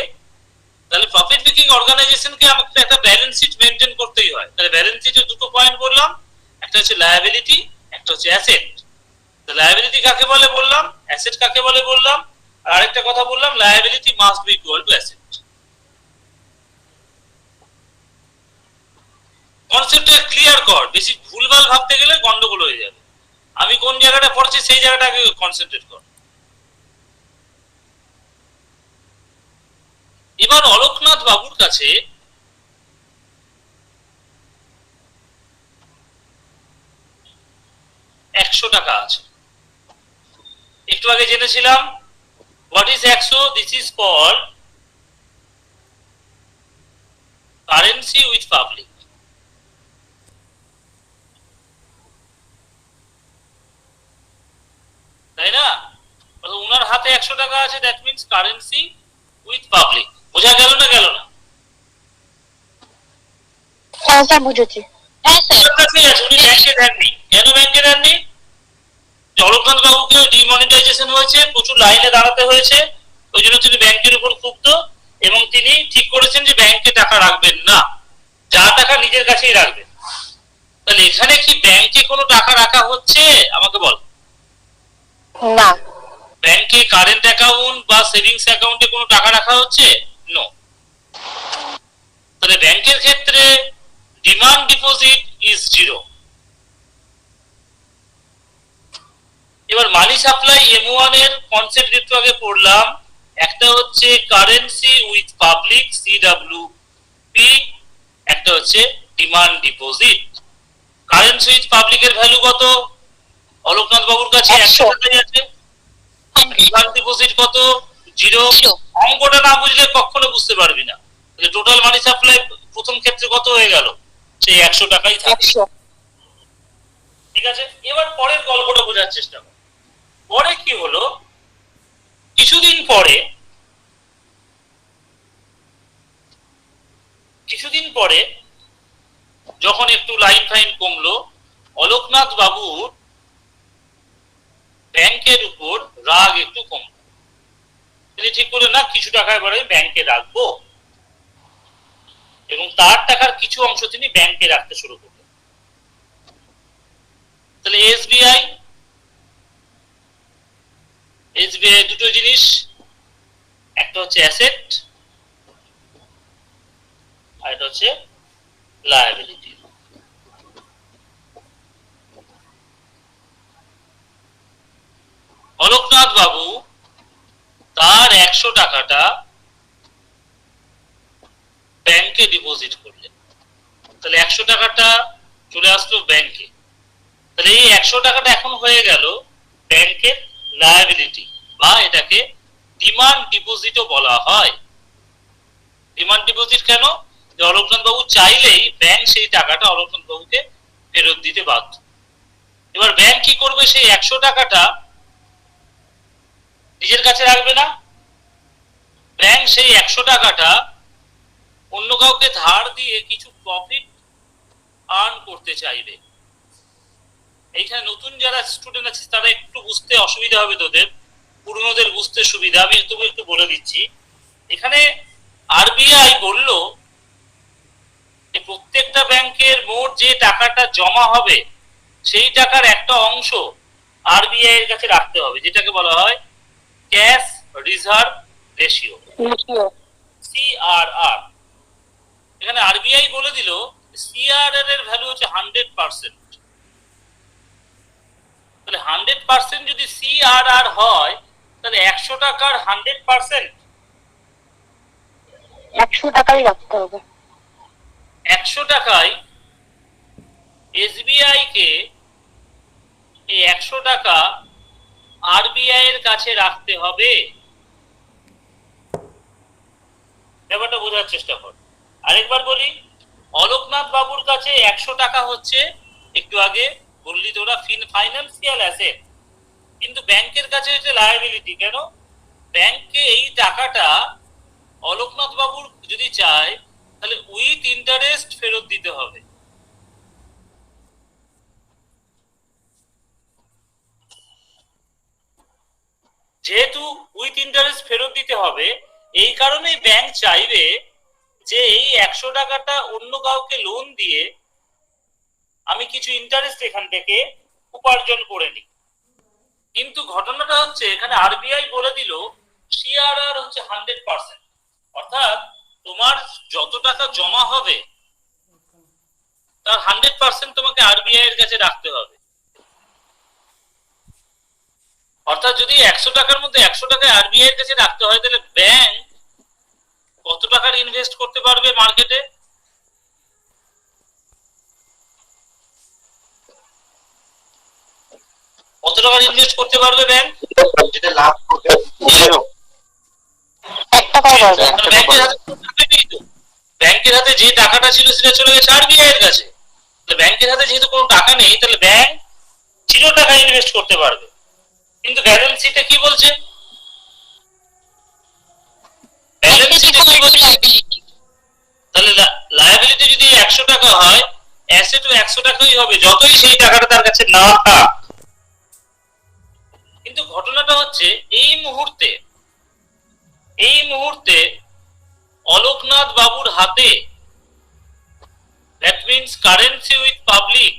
তাহলে প্রফিট মেকিং অর্গানাইজেশনকে আমাকে একটা ব্যালেন্স শিট মেনটেন করতেই হয়। তাহলে ব্যালেন্স শিটে দুটো পয়েন্ট বললাম, একটা হচ্ছে লায়াবিলিটি, একটা হচ্ছে অ্যাসেট। তো লায়াবিলিটি কাকে বলে বললাম, অ্যাসেট কাকে বলে বললাম, আর আরেকটা কথা বললাম, liability must be equal to asset. কনসেপ্টটা ক্লিয়ার কর, বেশি ভুলভাল ভাবতে গেলে গন্ডগোল হয়ে যাবে। আমি কোন জায়গাটা পড়ছি সেই জায়গাটাকে কনসেন্ট্রেট কর। এবার অলোকনাথ বাবুর কাছে টাকা আছে। একটু আগে জেনেছিলাম what is 100, this is called currency with public. তাই না? ওনার হাতে 100 টাকা আছে, that means currency with public. বোঝা গেল না গেল না? হ্যাঁ স্যার বুঝেছি। হ্যাঁ স্যার। উনি ব্যাংকে দেননি। কেন ব্যাংকে দেননি? অলোকনাথ বাবুকে ডিমনিটাইজেশন হয়েছে, প্রচুর লাইনে দাঁড়াতে হয়েছে, ওই জন্য তিনি ব্যাংকের উপর ক্ষুব্ধ এবং তিনি ঠিক করেছেন যে ব্যাংকে টাকা রাখবেন না, যা টাকা নিজের কাছেই রাখবেন। তাহলে এখানে কি ব্যাংকে কোনো টাকা রাখা হচ্ছে আমাকে বল? না। ব্যাংকে কারেন্ট অ্যাকাউন্ট বা সেভিংস অ্যাকাউন্টে কোনো টাকা রাখা হচ্ছে? নো। তাহলে ব্যাংকের ক্ষেত্রে ডিমান্ড ডিপোজিট ইজ 0। এবার মানি সাপ্লাই M1 এর কনসেপ্ট একটু আগে পড়লাম, একটা হচ্ছে কারেন্সি উইথ পাবলিক CWP, একটা হচ্ছে ডিমান্ড ডিপোজিট। কারেন্সি উইথ পাবলিকের ভ্যালু কত? অলোকনাথ বাবুর কাছে 100 টাকাই আছে। ডিমান্ড ডিপোজিট কত? 0। অঙ্কটা না বুঝলে কখনো বুঝতে পারবি না। তাহলে টোটাল মানি সাপ্লাই প্রথম ক্ষেত্রে কত হয়ে গেল? সেই 100 টাকাই থাকে। 100। ঠিক আছে, এবার পরের গল্পটা বোঝার চেষ্টা কর। পরে কি হলো, কিছুদিন পরে যখন একটু লাইন ফাইন কমলো, অলোকনাথ বাবুর ব্যাংকের উপর রাগ একটু কমলো। তিনি ঠিক করলেন না, কিছু টাকা এবারে ব্যাংকে রাখবো এবং তার টাকার কিছু অংশ তিনি ব্যাংকে রাখতে শুরু করলেন। তাহলে SBI দুটো জিনিস, একটা হচ্ছে অ্যাসেট আর এটা হচ্ছে লায়াবিলিটি। অলোকনাথ বাবু তার 100 টাকাটা ব্যাংকে ডিপোজিট করলেন। তাহলে 100 টাকাটা চলে আসলো ব্যাংকে। তাহলে এই 100 টাকাটা এখন হয়ে গেল ব্যাংকের লায়াবিলিটি, বা এটাকে ডিমান্ড ডিপোজিটও বলা হয়। ডিমান্ড ডিপোজিট কেন? যে অলোকনাথ বাবু চাইলেই ব্যাংক সেই টাকাটা অলোকনাথ বাবুকে ফেরত দিতে বাধ্য। এবার ব্যাংক কি করবে? সেই 100 টাকাটা নিজের কাছে রাখবে না, ব্যাংক সেই 100 টাকাটা অন্য কাউকে ধার দিয়ে কিছু প্রফিট আর্ন করতে চাইবে। এইখানে নতুন যারা স্টুডেন্ট আছে তারা একটু বুঝতে অসুবিধা হবে, তোদের পুরনোদের বুঝতে সুবিধা। আমি তোকে একটু বলে দিচ্ছি। এখানে RBI বলল যে প্রত্যেকটা ব্যাংকের মোট যে টাকাটা জমা হবে সেই টাকার একটা অংশ RBI এর কাছে রাখতে হবে, যেটাকে বলা হয় ক্যাশ রিজার্ভ রেশিও, CRR। এখানে RBI বলে দিল CRR এর ভ্যালু হচ্ছে 100%। তাহলে 100% যদি CRR হয়, তাহলে 100 টাকার 100%, 100 টাকাই রাখতে হবে। 100 টাকায় SBI কে এই 100 টাকা RBI এর কাছে রাখতে হবে। ব্যাপারটা বোঝার চেষ্টা কর। আরেকবার বলি, অলোকনাথ বাবুর কাছে 100 টাকা হচ্ছে, একটু আগে বললি তোরা, ফাইন্যান্সিয়াল অ্যাসেট, কিন্তু ব্যাংকের কাছে হচ্ছে লায়াবিলিটি। কেন? ব্যাংকে এই টাকাটা অলোকনাথ বাবুর যদি চায় তাহলে উইথ ইন্টারেস্ট ফেরত দিতে হবে। যেহেতু উইথ ইন্টারেস্ট ফেরত দিতে হবে, এই কারণেই ব্যাংক চাইবে যে এই 100 টাকাটা অন্য কাউকে লোন দিয়ে আমি কিছু ইন্টারেস্ট এখান থেকে উপার্জন করে নিই। কিন্তু ঘটনাটা হচ্ছে এখানে আরবিআই বলে দিল সিআরআর হচ্ছে 100%, অর্থাৎ তোমার যত টাকা জমা হবে তার 100% তোমাকে আরবিআই এর কাছে রাখতে হবে। অর্থাৎ যদি 100 টাকার মধ্যে 100 টাকা আরবিআই এর কাছে রাখতে হয়, তাহলে ব্যাংক কত টাকার ইনভেস্ট করতে পারবে মার্কেটে? কত টাকার ইনভেস্ট করতে পারবে ব্যাংক? যেটা লাভ করবে ব্যাংকের হাতে যে টাকাটা ছিল সেটা চলে গেছে আরবিআই এর কাছে। ব্যাংকের হাতে যেহেতু কোনো টাকা নেই, তাহলে ব্যাংক 0 টাকা ইনভেস্ট করতে পারবে। কিন্তু ব্যালেন্স শিটে কি বলছে? ব্যালেন্স শিটে কি বলছে? তাহলে লায়াবিলিটি যদি 100 টাকা হয়, অ্যাসেটও 100 টাকাই হবে, যতই সেই টাকাটা তার কাছে না থাক। কিন্তু ঘটনাটা হচ্ছে এই মুহূর্তে অলোকনাথ বাবুর হাতে, that means currency with public,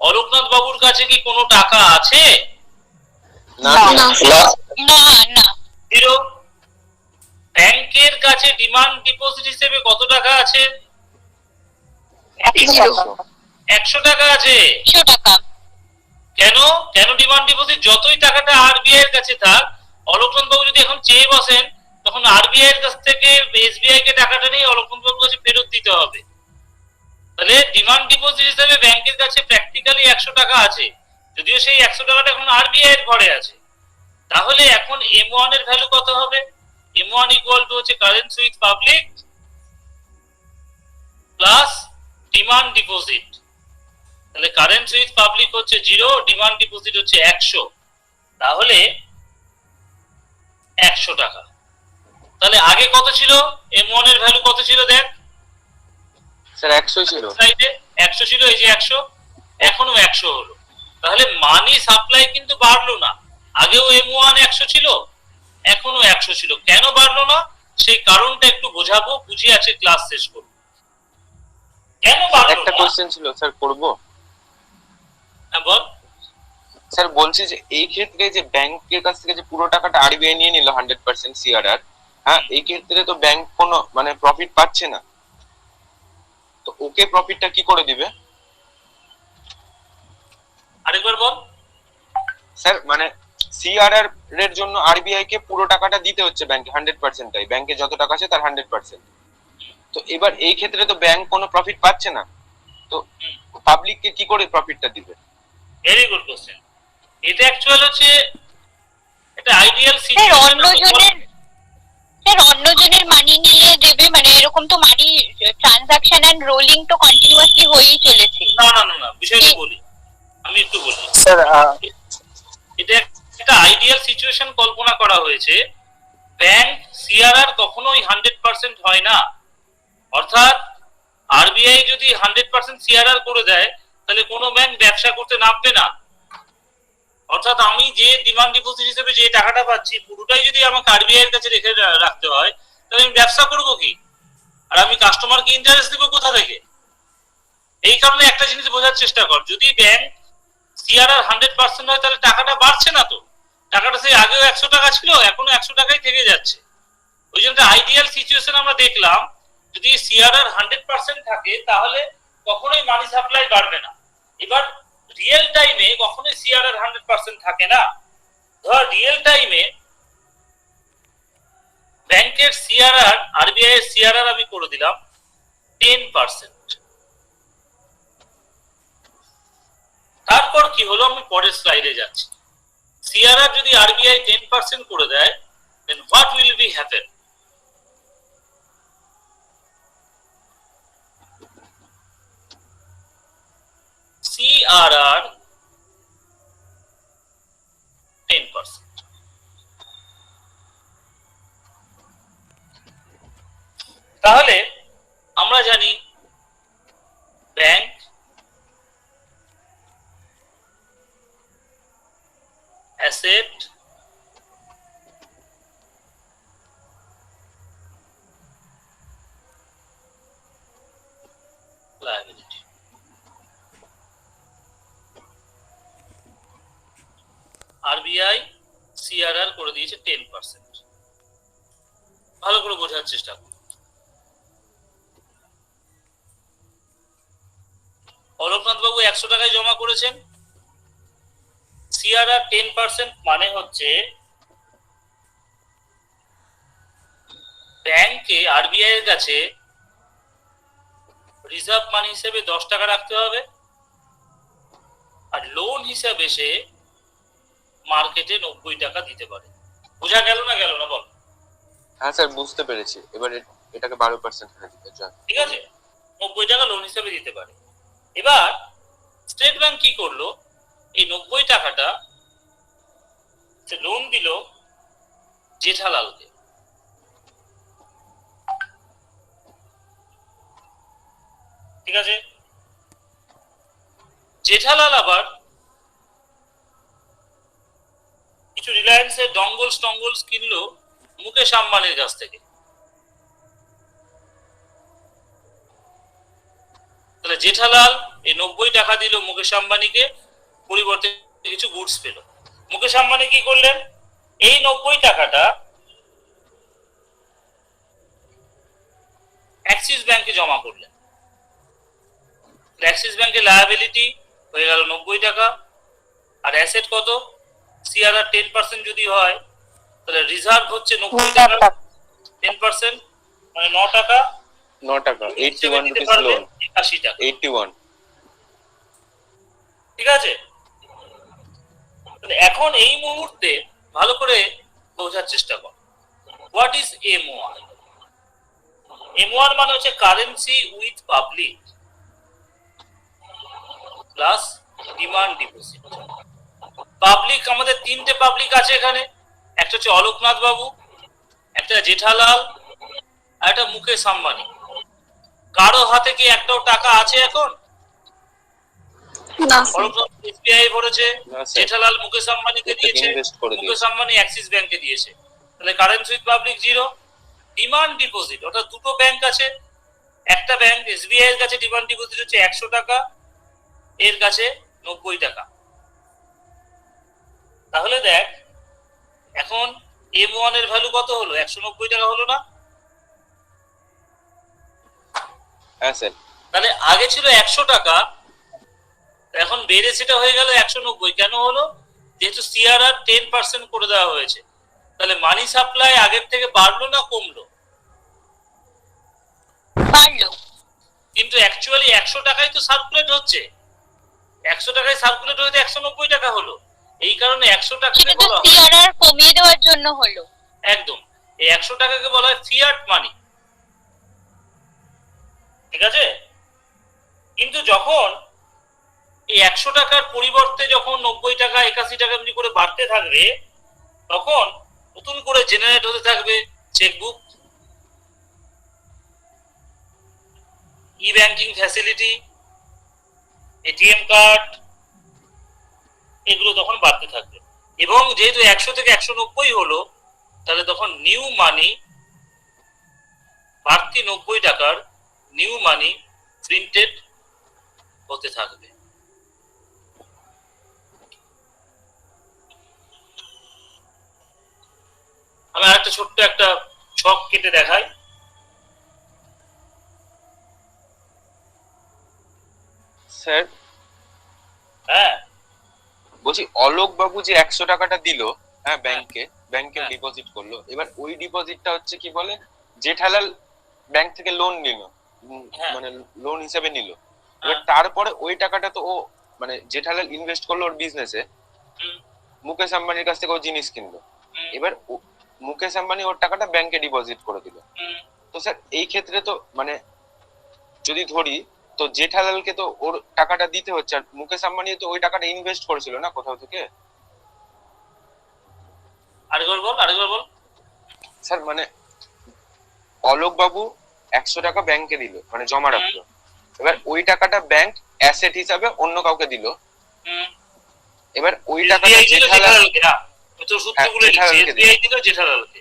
Aloknath বাবুর কাছে কি কোনো টাকা আছে? না না না। জিরো। ব্যাংকের কাছে ডিমান্ড ডিপোজিট হিসেবে কত টাকা আছে? 100 টাকা আছে। 100 টাকা। কেন ডিমান্ড ডিপোজিট? যতই টাকাটা আরবিআই এর কাছে থাক, অলোকনাথ বাবু যদি এখন চেয়ে বসেন, তখন আরবিআই এর কাছ থেকে এসবিআই কে টাকাটা নিয়ে অলোকনাথ বাবুর কাছে ফেরত দিতে হবে। তাহলে ডিমান্ড ডিপোজিট হিসেবে ব্যাংকের কাছে প্র্যাকটিক্যালি 100 টাকা আছে, যদিও সেই 100 টাকাটা এখন আরবিআই এর ঘরে আছে। তাহলে এখন M1 এর ভ্যালু কত হবে? M1 ইকুয়াল টু হচ্ছে currency with public plus demand deposit. তাহলে কারেন্সি উইথ পাবলিক হচ্ছে 0, ডিমান্ড ডিপোজিট হচ্ছে 100, তাহলে 100 টাকা। তাহলে আগে কত ছিল? M1 এর ভ্যালু কত ছিল দেখ স্যার 100 ছিল, সাইডে 100 ছিল, এই যে 100, এখনো 100 হলো। তাহলে মানি সাপ্লাই কিন্তু বাড়লো না। আগেও M1 100 ছিল, এখনো 100 ছিল। কেন বাড়লো না সেই কারণটা একটু বোঝাবো, বুঝিয়ে আছে ক্লাস শেষ করব। কেন বাড়লো একটা না? কোশ্চেন ছিল স্যার, করব? হ্যাঁ বল। স্যার বলছি যে এই ক্ষেত্রে যে ব্যাংকের কাছ থেকে যে পুরো টাকাটা আরবিআই নিয়ে নিল 100% সিআরআর, হ্যাঁ, এই ক্ষেত্রে তো ব্যাংক কোনো মানে প্রফিট পাচ্ছে না, তো ওকে প্রফিটটা কি করে দিবে? আরেকবার বল। স্যার মানে সিআরআর এর জন্য আরবিআই কে পুরো টাকাটা দিতে হচ্ছে ব্যাংকে 100%, তাই ব্যাংকে যত টাকা আছে তার 100%। তো এবার এই ক্ষেত্রে তো ব্যাংক কোনো প্রফিট পাচ্ছে না, তো পাবলিককে কি করে প্রফিটটা দিবে? Very good question. এটা অ্যাকচুয়াল হচ্ছে এটা আইডিয়াল স্যার সিচুয়েশন। অন্যজনের মানি নিয়ে দেবে, মানে এরকম তো মানি ট্রানজাকশন এন্ড রোলিং তো কন্টিনিউয়াসলি হয়েই চলেছে। না বিষয়টা বলি, আমি একটু বলি। স্যার এটা একটা আইডিয়াল সিচুয়েশন কল্পনা করা হয়েছে। ব্যাংক সিআরআর কখনোই 100% হয় না। অর্থাৎ আরবিআই যদি 100% সিআরআর করে দেয়, তাহলে কোনো ব্যাংক ব্যবসা করতে নামবে না। অর্থাৎ আমি যে ডিমান্ড ডিপোজিট হিসেবে যে টাকাটা পাচ্ছি, পুরোটাই যদি আমাকে আরবিআই এর কাছে রেখে রাখতে হয়, তাহলে আমি ব্যবসা করবো কি? আর আমি কাস্টমারকে ইন্টারেস্ট দেবো কোথা থেকে? এই কারণে একটা জিনিস বোঝার চেষ্টা কর, যদি ব্যাংক সিআরআর 100% হয়, তাহলে টাকাটা বাড়ছে না তো। টাকাটা সেই আগেও 100 টাকা ছিল, এখনো 100 টাকাই থেকে যাচ্ছে। ওই জন্য আইডিয়াল সিচুয়েশন আমরা দেখলাম, যদি সিআরআর 100% থাকে তাহলে কখনোই মানি সাপ্লাই বাড়বে না। এবার রিয়েল টাইমে কখনোই সিআরআর 100% থাকে না। ধর রিয়েল টাইমে ব্যাংকের সিআরআর, আরবিআই এর সিআরআর আমি করে দিলাম 10%। তারপর কি হলো আমি পরের স্লাইডে যাচ্ছি। সিআরআর যদি আরবিআই 10% করে দেয়, then what will be happen? CRR 10%। জানি bank asset liability. RBI CRR করে দিয়েছে 10%। ভালো করে বোঝার চেষ্টা করুন। অলোকনাথ বাবু 100 টাকায় জমা করেছেন, সিআরআর 10% মানে হচ্ছে ব্যাংকে আরবিআই এর কাছে রিজার্ভ মানি হিসেবে 10 টাকা রাখতে হবে, আর লোন হিসাবে সে মার্কেটে 90 টাকা দিতে পারে। বোঝা গেল না বল? হ্যাঁ স্যার, বুঝতে পেরেছি। এবারে এটাকে 12% করে দিতে চাই। ঠিক আছে, 90 টাকা লোন হিসেবে দিতে পারে। এবার স্টেট ব্যাংক কি করলো, এই 90 টাকাটা সে লোন দিল জেঠালালকে। ঠিক আছে, জেঠালাল আবার কিছু রিলায়েন্সের ডঙ্গলস কিনলো মুকেশ আম্বানির কাছ থেকে। তাহলে জেঠালাল এই 90 টাকা দিল মুকেশ আম্বানিকে, পরিবর্তে কিছু গুডস পেল। মুকেশ আম্বানি কি করলেন, এই 90 টাকাটা অ্যাক্সিস ব্যাংকে জমা করলেন। অ্যাক্সিস ব্যাংকের লায়াবিলিটি হয়ে গেল 90 টাকা, আর অ্যাসেট কত, সিআরআর 10% যদি হয় তাহলে রিজার্ভ হচ্ছে 90 টাকা, 10% মানে 9 টাকা। 9 টাকা 81 রুপিস লোন, 81 টাকা। 81। ঠিক আছে, এখন এই মুহূর্তে ভালো করে বোঝার চেষ্টা কর, হোয়াট ইজ M1? M1 মানে হচ্ছে currency with public plus demand deposit. Public আমাদের 3টে পাবলিক আছে এখানে, একটা হচ্ছে অলোকনাথ বাবু, একটা জেঠালাল, আর একটা মুকেশ আম্বানি। কারো হাতে কি একটাও টাকা আছে এখন? না স্যার। অলোকনাথ এসবিআই ভরেছে, না স্যার। জেঠালাল মুকেশ আম্বানিকে দিয়েছে, ইনভেস্ট করে মুকেশ দিয়েছে। আম্বানি অ্যাক্সিস ব্যাংকে দিয়েছে। তাহলে current with public 0। Demand deposit, অর্থাৎ দুটো ব্যাংক আছে, একটা ব্যাংক এসবিআই এর কাছে ডিমান্ড ডিপোজিট হচ্ছে 100 টাকা, এর কাছে 90 টাকা। তাহলে দেখ এখন M1 এর ভ্যালু কত হলো, 190 টাকা হলো না? হ্যাঁ স্যার। তাহলে আগে ছিল 100 টাকা, এখন বেড়ে সেটা হয়ে গেল 190। কেন হলো? যেহেতু সিআরআর 10% করে দেওয়া হয়েছে। তাহলে মানি সাপ্লাই আগের থেকে বাড়লো না কমলো? বাড়লো। কিন্তু অ্যাকচুয়ালি 100 টাকাই তো সার্কুলেট হচ্ছে, 100 টাকায় সার্কুলেট হতে 190 টাকা হলো। এই কারণে 100 সেটা টাকাকে তো বলা হয় সিআরআর কমিয়ে দেওয়ার জন্য হলো। একদম, এই 100 টাকাকে বলা হয় ফিয়াট মানি। ঠিক আছে, কিন্তু যখন এই 100 টাকার পরিবর্তে যখন 90 টাকা 81 টাকা এমনি করে বাড়তে থাকবে, তখন নতুন করে জেনারেট হতে থাকবে চেকবুক, ই ব্যাংকিং ফ্যাসিলিটি, এটিএম কার্ড, এগুলো তখন বাড়তে থাকবে। এবং যেহেতু 100 থেকে 190 হলো, তাহলে তখন নিউ মানি, বাড়তি 90 টাকার নিউ মানি প্রিন্টেড হতে থাকবে। আমি আরেকটা ছোট্ট একটা ছক কেটে দেখাই। স্যার হ্যাঁ, বলছি অলোক বাবু যে 100 টাকাটা দিল, হ্যাঁ ব্যাংকে হ্যাঁ। ডিপোজিট করলো, এবার ওই ডিপোজিটটা হচ্ছে কি বলে, জেঠালাল ব্যাংক থেকে লোন নিল, হ্যাঁ। মানে লোন হিসেবে নিল। এবার হ্যাঁ। তারপরে ওই টাকাটা তো ও মানে জেঠালাল ইনভেস্ট করলো ওর বিজনেসে, হুম, মুকেশ আম্বানির কাছ থেকে ও জিনিস কিনলো। হুম, এবার মুকেশ আম্বানি ওর টাকাটা ব্যাংকে ডিপোজিট করে দিল। হুম। তো স্যার এই ক্ষেত্রে তো মানে যদি ধরি, তো জেঠালালকে তো ওর টাকাটা দিতে হচ্ছে, আর মুকেশ আম্বানি তো ওই টাকাটা ইনভেস্ট করেছিল না কোথাও থেকে। আরেকবার বল। স্যার মানে অলোক বাবু 100 টাকা ব্যাংকে দিল, মানে জমা রাখলো। এবার ওই টাকাটা ব্যাংক অ্যাসেট হিসাবে অন্য কাউকে দিল। হুম। এবার ওই টাকাটা SBI দিল জেঠালাল জেঠালালকে, না ওই তো সূত্রগুলো হ্যাঁ, লিখছি, জেঠালালকে SBI দিল জেঠালালকে,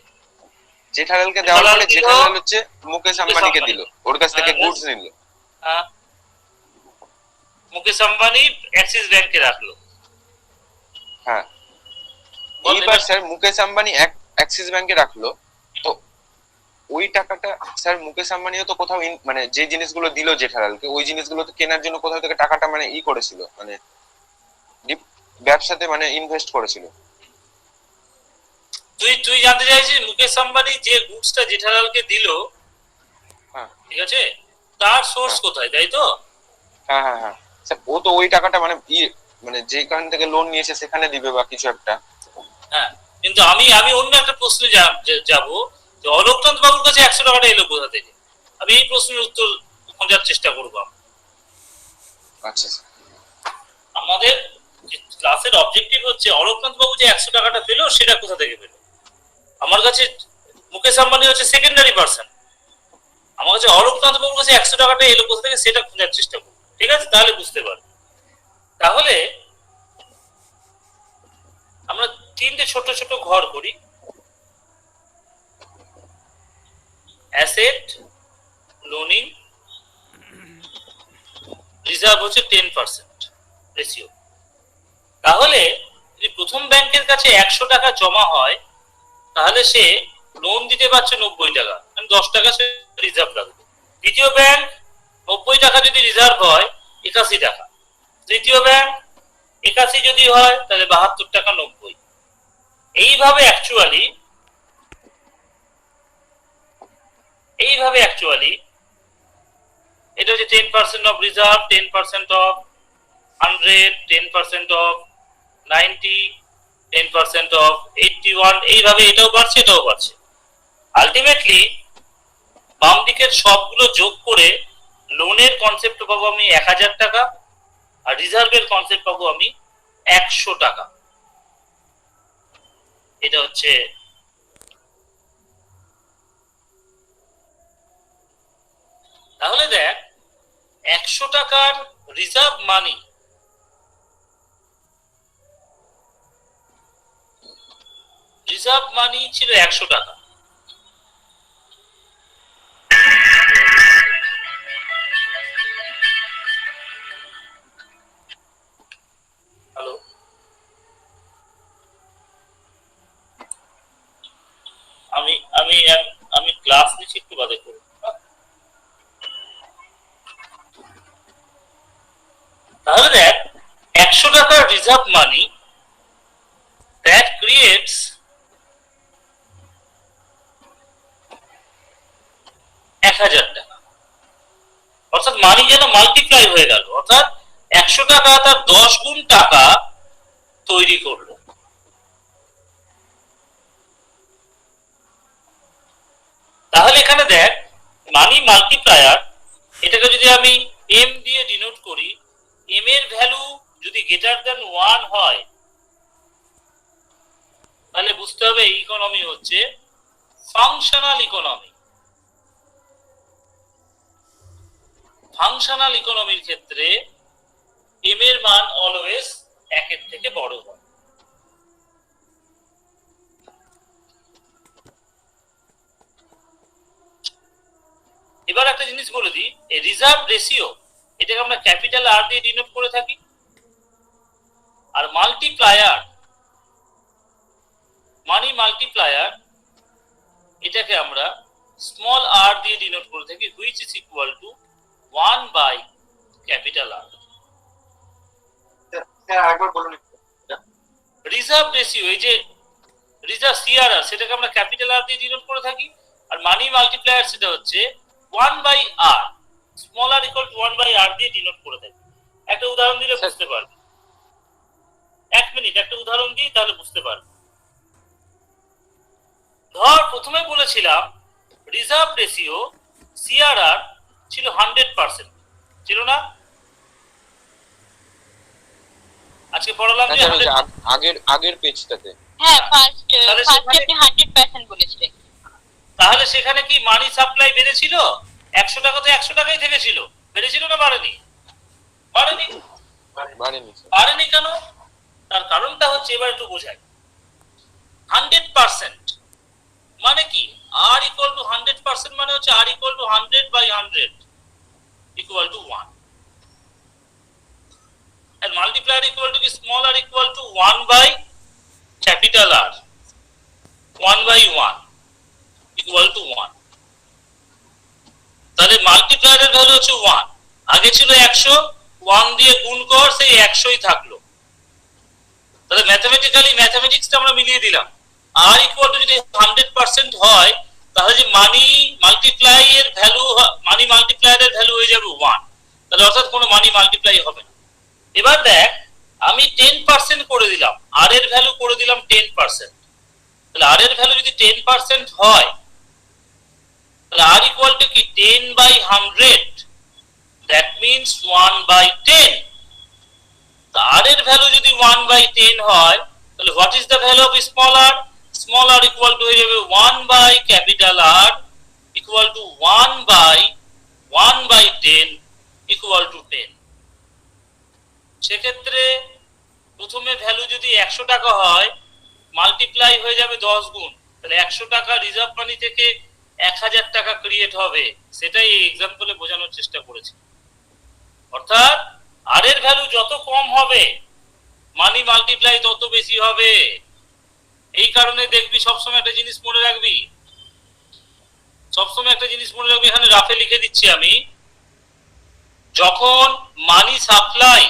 জেঠালালকে দেওয়ার পরে জেঠালাল দিল জেঠালাল হচ্ছে মুকেশ আম্বানিকে আম্বানি। দিল, ওর কাছ থেকে হ্যাঁ, গুডস নিল। হ্যাঁ। মুকেশ আম্বানি অ্যাক্সিস ব্যাংকে রাখলো। হ্যাঁ, বল এইবার এবার। স্যার মুকেশ আম্বানি অ্যাক্সিস ব্যাংকে রাখলো, তো ওই টাকাটা স্যার মুকেশ আম্বানিও তো কোথাও মানে যে জিনিসগুলো দিল জেঠালালকে, ওই জিনিসগুলো তো কেনার জন্য কোথাও থেকে টাকাটা মানে করেছিল, মানে ব্যবসাতে মানে ইনভেস্ট করেছিল। তুই জানতে চাইছিস মুকেশ আম্বানি যে গুডসটা জেঠালালকে দিল, হ্যাঁ ঠিক আছে, তার সোর্স হ্যাঁ। কোথায়, তাই তো? হ্যাঁ হ্যাঁ হ্যাঁ স্যার, ও তো ওই টাকাটা মানে মানে যেখান থেকে লোন নিয়েছে সেখানে দিবে বা কিছু একটা। হ্যাঁ, কিন্তু আমি অন্য একটা প্রশ্নে যাব, যে অলোকচন্দ বাবুর কাছে 100 টাকাটা এলো কোথা থেকে? আমি এই প্রশ্নের উত্তর খোঁজার চেষ্টা করব। আচ্ছা স্যার, আমাদের ক্লাসের অবজেক্টিভ হচ্ছে অলোকচন্দ বাবু যে 100 টাকাটা পেলো সেটা কোথা থেকে পেলো। আমার কাছে মুকেশ আম্বানি হচ্ছে সেকেন্ডারি পার্সন, আমার কাছে অলোকচন্দ বাবুর কাছে 100 টাকাটা এলো কোথা থেকে সেটা খোঁজার চেষ্টা করবো, ঠিক আছে? তাহলে বুঝতে পারবে। তাহলে আমরা তিনটে ছোট ছোট ঘর করি। অ্যাসেট, লোনিং, রিজার্ভ হচ্ছে 10% রেশিও। তাহলে যদি প্রথম ব্যাংকের কাছে 100 টাকা জমা হয়, তাহলে সে লোন দিতে পারছে 90 টাকা, 10 টাকা সে রিজার্ভ রাখবে। দ্বিতীয় ব্যাংক 90 টাকা যদি রিজার্ভ হয় 81 টাকা। তৃতীয় ব্যাংক 81 যদি হয় তাহলে 72 টাকা 90। এইভাবে অ্যাকচুয়ালি এটা হচ্ছে 10% of reserve, 10% of 100, 10% of 90, 10% of 81, এইভাবে এটাও বাড়ছে এটাও বাড়ছে। আলটিমেটলি বাম দিকের সবগুলো যোগ করে লোনের কনসেপ্ট পাবো আমি 1000 টাকা, আর রিজার্ভের কনসেপ্ট পাবো আমি 100 টাকা। এটা হচ্ছে তাহলে দেখ 100 টাকার রিজার্ভ মানি ছিল 100 টাকা। হ্যালো, আমি ক্লাস নিচ্ছি, একটু বাদে করব। তাহলে দেখ 100 টাকার রিজার্ভ মানি that creates ৳1000, অর্থাৎ মানি যেন মাল্টিপ্লাই হয়ে গেল, অর্থাৎ 100 টাকা তার 10 গুণ টাকা তৈরি করলো। তাহলে এখানে দেখ মানি মাল্টিপ্লায়ার, এটাকে যদি আমি এম দিয়ে ডিনোট করি, এম এর ভ্যালু যদি গ্রেটার দেন 1 হয়, তাহলে বুঝতে হবে এই ইকোনমি হচ্ছে ফাংশনাল ইকোনমি। ফাংশনাল ইকোনমির ক্ষেত্রে এম এর মান অলওয়েজ 1 এর থেকে বড় হয়। এবার একটা জিনিস বলে দিই, এই রিজার্ভ রেশিও এটাকে আমরা ক্যাপিটাল আর দিয়ে ডিনোট করে থাকি, আর মাল্টিপ্লায়ার মানি মাল্টিপ্লায়ার এটাকে আমরা স্মল আর দিয়ে ডিনোট করে থাকি, which is equal to 1 by capital R. Sir আরেকবার বলুন। রিজার্ভ রেশিও, এই যে রিজার্ভ সিআরআর, সেটাকে আমরা ক্যাপিটাল আর দিয়ে ডিনোট করে থাকি, আর মানি মাল্টিপ্লায়ার সেটা হচ্ছে 1 by r, small r equal to 1 by r দিয়ে ডিনোট করে থাকি। একটা উদাহরণ দিলে বুঝতে পারবে। 1 মিনিট, একটা উদাহরণ দিই তাহলে বুঝতে পারবে। ধর প্রথমে বলেছিলাম রিজার্ভ রেশিও সিআরআর ছিল 100%, ছিল না? আজকে পড়ালাম যে আগের পেজটাতে। হ্যাঁ, ফার্স্ট তাহলে আপনি 100% বলেছিলেন। তাহলে সেখানে কি মানি সাপ্লাই বেড়েছিল? 100 টাকা তো 100 টাকাই থেকেছিল, বেড়েছিল না বাড়েনি? বাড়েনি। বাড়েনি স্যার। বাড়েনি কেন? তার কারণটা হচ্ছে, এবার একটু বোঝাই। 100% মানে কি? r equal to 100% মানে হচ্ছে r equal to 100 by 100 equal to 1, and multiplier equal to কি? small r equal to 1 by capital R, 1 by 1 equal to 1। তাহলে মাল্টিপ্লায়ার এর ভ্যালু হচ্ছে 1, আগে ছিল 100, 1 দিয়ে গুণ কর, সেই 100ই থাকলো। তাহলে ম্যাথমেটিক্সটা আমরা মিলিয়ে দিলাম। r ইকুয়াল টু যদি 100% হয়, তাহলে যে মানি মাল্টিপ্লায়ারের ভ্যালু হয়ে যাবে 1, তাহলে অর্থাৎ কোনো মানি মাল্টিপ্লাই হবে না। এবার দেখ, আমি 10% করে দিলাম, r এর ভ্যালু করে দিলাম 10%। তাহলে r এর ভ্যালু যদি 10% হয়, তাহলে r ইকুয়াল টু কি? 10 by 100, that means 1 by 10। r এর ভ্যালু যদি 1 by 10 হয়, তাহলে what is the value of small r? Small r equal to হয়ে যাবে 1 by capital R equal to 1 by 10 equal to 10। সেক্ষেত্রে প্রথমে ভ্যালু যদি 100 টাকা হয়, মাল্টিপ্লাই হয়ে যাবে 10 গুণ, তাহলে 100 টাকা রিজার্ভ মানি থেকে 1000 টাকা ক্রিয়েট হবে। সেটাই এই এক্সাম্পলে বোঝানোর চেষ্টা করেছি। অর্থাৎ আর এর ভ্যালু যত কম হবে, মানি মাল্টিপ্লাই তত বেশি হবে। এই কারণে দেখবি সবসময় একটা জিনিস মনে রাখবি, এখানে রাফে লিখে দিচ্ছি আমি, যখন মানি সাপ্লাই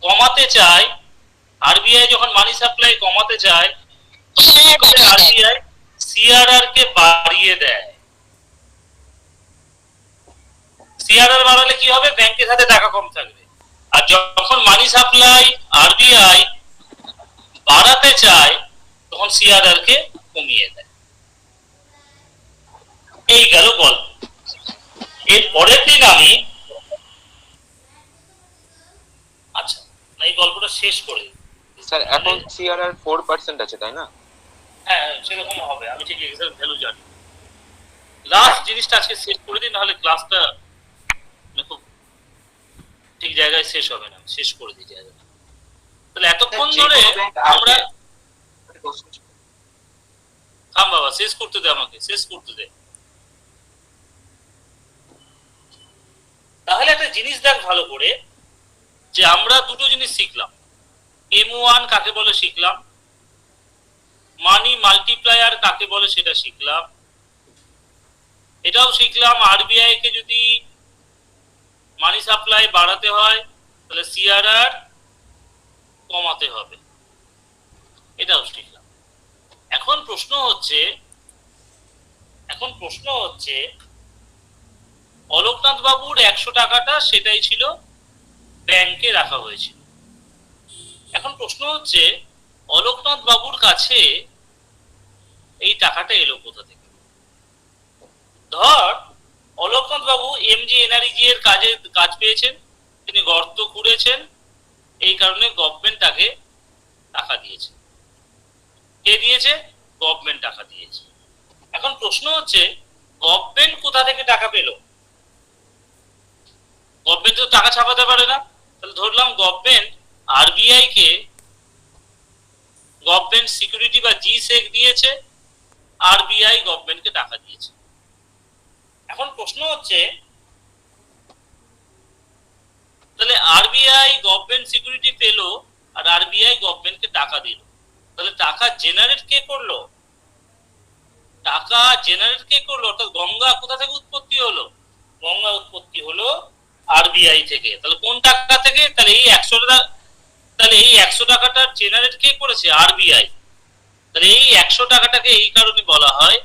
কমাতে চায়, আরবিআই যখন মানি সাপ্লাই কমাতে চায়, আরবিআই সিআরআর কে বাড়িয়ে দেয়। সিআরআর বাড়ালে কি হবে? ব্যাংকের হাতে টাকা কম থাকবে। আর যখন মানি সাপ্লাই আরবিআই বাড়াতে চায়, তখন সিআরআর কে কমিয়ে দেয়। এই গেল গল্প। এর পরের দিন আমি এই গল্পটা শেষ করে দিই। স্যার এখন সিআরআর 4% আছে তাই না? হ্যাঁ, সেরকম হবে। আমি ঠিক এক্সাক্ট ভ্যালু জানি। লাস্ট জিনিসটা আজকে শেষ করে দিই, নাহলে ক্লাসটা খুব ঠিক জায়গায় শেষ হবে না। শেষ করে দিই জায়গা। তাহলে এতক্ষণ ধরে আমরা থাম বাবা, শেষ করতে দে আমাকে, শেষ করতে দে। তাহলে একটা জিনিস দেখ ভালো করে, যে আমরা দুটো জিনিস শিখলাম। M1 কাকে বলে শিখলাম, মানি মাল্টিপ্লায়ার কাকে বলে সেটা শিখলাম। এটাও শিখলাম আরবিআই কে যদি মানি সাপ্লাই বাড়াতে হয়, তাহলে সিআরআর কমাতে হবে, এটাও শিখলাম। এখন প্রশ্ন হচ্ছে অলোকনাথ বাবুর 100 টাকাটা সেটাই ছিল, ব্যাংকে রাখা হয়েছিল। এখন প্রশ্ন হচ্ছে অলোকনাথ বাবুর কাছে এই টাকাটা এলো কোথা থেকে? ধর অলোকনাথ বাবু MGNREGA এর কাজ পেয়েছেন, তিনি গর্ত খুঁড়েছেন, এই কারণে গভর্নমেন্ট তাকে টাকা দিয়েছে। কে দিয়েছে? গভর্নমেন্ট টাকা দিয়েছে। এখন প্রশ্ন হচ্ছে গভর্নমেন্ট কোথা থেকে টাকা পেল? গভর্নমেন্ট তো টাকা ছাপাতে পারে না। তাহলে ধরলাম গভর্নমেন্ট আরবিআই কে গভর্নমেন্ট সিকিউরিটি বা জিসেক দিয়েছে, আরবিআই গভর্নমেন্টকে টাকা দিয়েছে। এখন প্রশ্ন হচ্ছে তাহলে আরবিআই গভর্নমেন্ট সিকিউরিটি পেল আর আরবিআই গভর্নমেন্টকে টাকা দিল, তাহলে টাকা জেনারেট কে করলো? অর্থাৎ গঙ্গা কোথা থেকে উৎপত্তি হলো? গঙ্গা উৎপত্তি হলো আরবিআই থেকে। তাহলে কোন টাকা থেকে? তাহলে এই 100 টাকাটা জেনারেট কে করেছে? আরবিআই। তাহলে এই 100 টাকাটাকে এই কারণে বলা হয়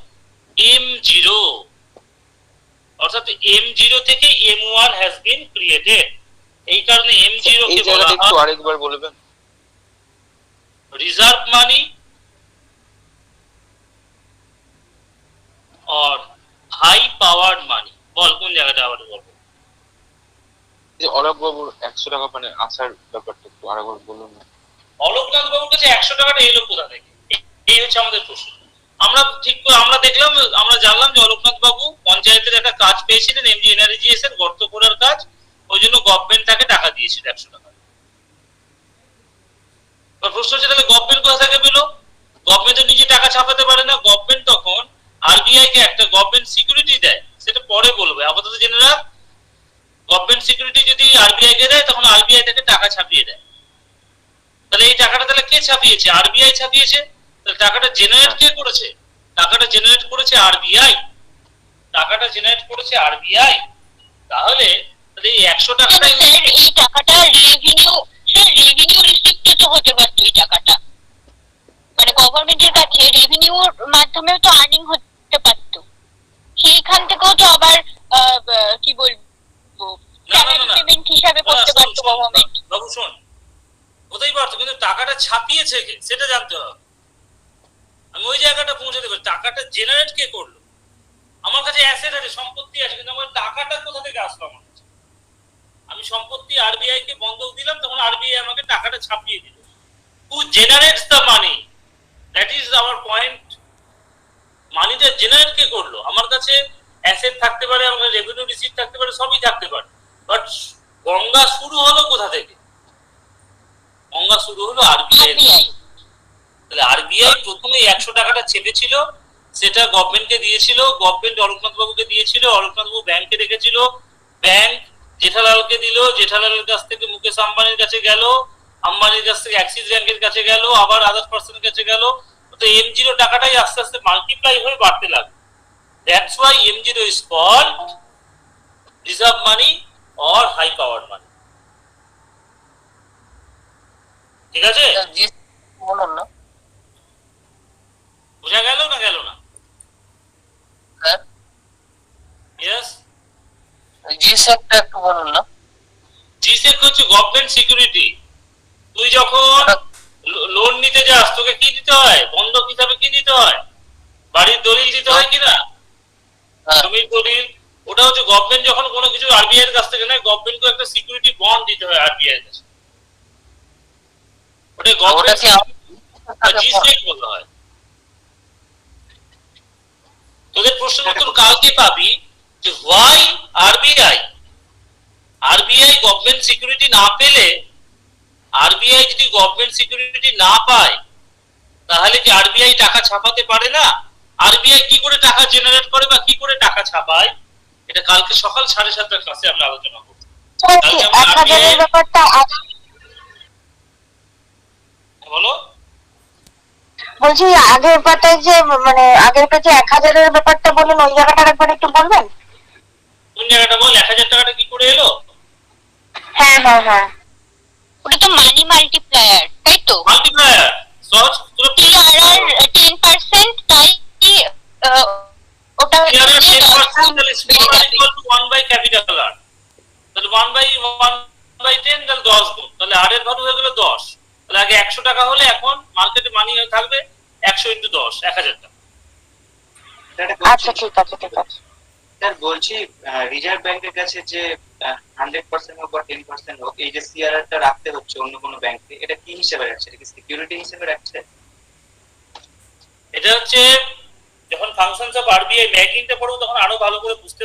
M0, অর্থাৎ M0 থেকে M1 has been created। এই কারণে M0 কে বলা হয়, একটু আরেকবার বলবেন, রিজার্ভ মানি और হাই পাওয়ার্ড মানি। বল কোন জায়গাটা আবার বলবো? যে অলোক বাবুর 100 টাকা মানে আসার ব্যাপারটা একটু আরেকবার বলুন না। অলোকনাথ বাবুর কাছে 100 টাকাটা এলো কোথা থেকে? এই হচ্ছে আমাদের প্রশ্ন। আমরা দেখলাম, আমরা জানলাম যে অলোকনাথ বাবু পঞ্চায়েতের একটা কাজ পেয়েছিলেন, এমজি এনআরজিএস এর গর্ত করার কাজ, ওই জন্য গভর্নমেন্ট তাকে টাকা দিয়েছিল 100 টাকা। এবার প্রশ্ন হচ্ছে তাহলে গভর্নমেন্ট কোথা থেকে পেলো? গভর্নমেন্ট নিজে টাকা ছাপাতে পারে না, গভর্নমেন্ট তখন আরবিআই কে একটা গভর্নমেন্ট সিকিউরিটি দেয়, সেটা পরে বলবো, আপাতত জেনে রাখ। গভর্নমেন্ট সিকিউরিটি যদি আরবিআই কে দেয় তখন আরবিআই থেকে টাকা ছাপিয়ে দেয়। তাহলে এই টাকাটা তাহলে কে ছাপিয়েছে? আরবিআই ছাপিয়েছে। তাহলে টাকাটা জেনারেট কে করেছে? টাকাটা জেনারেট করেছে আরবিআই। টাকাটা জেনারেট করেছে আরবিআই। তাহলে এই 100 টাকাটাই স্যার এই টাকাটা রেভিনিউ রিসিপ্টে তো হতে পারতো এই টাকাটা, মানে গভর্নমেন্টের কাছে রেভিনিউর মাধ্যমেও তো আর্নিং হতে পারতো, সেইখান থেকেও তো আবার কি বলবো পেমেন্ট হিসাবে করতে পারতো গভর্নমেন্ট। বাবু শোন, হতেই পারতো, কিন্তু টাকাটা ছাপিয়েছে কে সেটা জানতে হবে। আমি ওই জায়গাটা পৌঁছাতে পারি, টাকাটা জেনারেট কে করলো? আমার কাছে অ্যাসেট আছে, সম্পত্তি আছে, কিন্তু আমার টাকাটা কোথা থেকে আসলো আমার কাছে? আমি সম্পত্তি আরবিআই কে বন্ধক দিলাম, তখন আরবিআই আমাকে টাকাটা ছাপিয়ে দিল। Who generates the money? That is our point. মানিটা জেনারেট কে করলো? আমার কাছে অ্যাসেট থাকতে পারে, আমার রেভিনিউ রিসিপ্ট থাকতে পারে, সবই থাকতে পারে, বাট গঙ্গা শুরু হলো কোথা থেকে? গঙ্গা শুরু হলো আরবিআই। তাহলে আরবিআই প্রথমে 100 টাকাটা চেপেছিল, সেটা গভর্নমেন্টকে দিয়েছিল, গভর্নমেন্ট অলোকনাথ বাবুকে দিয়েছিল, অলোকনাথ বাবু ব্যাংকে রেখেছিল, ব্যাংক জেঠালালকে দিল, জেঠালালের কাছ থেকে মুকেশ আম্বানির কাছে গেল, আম্বানির কাছ থেকে অ্যাক্সিস ব্যাংকের কাছে গেল, আবার আদার পার্সনের কাছে গেল। তো M0 টাকাটাই আস্তে আস্তে মাল্টিপ্লাই হয়ে বাড়তে লাগলো। That's why M0 is called reserve money or high power money. ঠিক আছে, বলুন না বোঝা গেল না গেল না? Sir, yes. জি স্যারটা একটু বলুন না। জিসেক হচ্ছে গভর্নমেন্ট সিকিউরিটি। তুই যখন লোন নিতে যাস, তোকে কি দিতে হয়? বন্ধক হিসাবে কি দিতে হয়? বাড়ির দলিল দিতে হয় কিনা? জমির দলিল। ওটা হচ্ছে গভর্নমেন্ট যখন কোনো কিছু আরবিআই এর কাছ থেকে নেয়, গভর্নমেন্টকে একটা সিকিউরিটি বন্ড দিতে হয় আরবিআই এর কাছে। ওটা গভর্নমেন্ট জিসেক বলা হয়। তোদের প্রশ্নের উত্তর কালকে পাবি যে হোয়াই আরবিআই গভর্নমেন্ট সিকিউরিটি না পেলে, আরবিআই যদি গভর্নমেন্ট সিকিউরিটি না পায় তাহলে কি আরবিআই টাকা ছাপাতে পারে না? আরবিআই কি করে টাকা জেনারেট করে বা কি করে টাকা ছাপায়, এটা কালকে সকাল 7:30টার ক্লাসে আমরা আলোচনা করব। কালকে আমরা 1000 এর ব্যাপারটা বলো। বলছি আগের পাতায় যে মানে আগের পেজে 1000 এর ব্যাপারটা বলেন, ওই জায়গাটা একবার একটু বলবেন? কোন জায়গাটা বল? 1000 টাকাটা কি করে এলো? হ্যাঁ হ্যাঁ হ্যাঁ, ওটা তো মানি মাল্টিপ্লায়ার, তাই তো? মাল্টিপ্লায়ার সহজ তোরা TRR 10%, তাই ওটা হচ্ছে 10% তাহলে small r equal to 1 by capital R, তাহলে 1 by 10 তাহলে 10 গুণ, তাহলে r এর ভ্যালু হয়ে গেল 10। তাহলে আগে 100 টাকা হলে এখন মার্কেটে মানি থাকবে 100 × 10, 1000 টাকা। আচ্ছা ঠিক আছে ঠিক আছে। স্যার বলছি, রিজার্ভ ব্যাংকের কাছে যে 100% হোক বা 10% হোক, এই যে সিআরআর টা রাখতে হচ্ছে অন্য কোনো ব্যাংকে, এটা কি হিসেবে রাখছে? এটা কি সিকিউরিটি হিসেবে রাখছে? এটা হচ্ছে যখন ফাংশনস অফ আরবিআই ব্যাংকিংটা পড়বো তখন আরো ভালো করে বুঝতে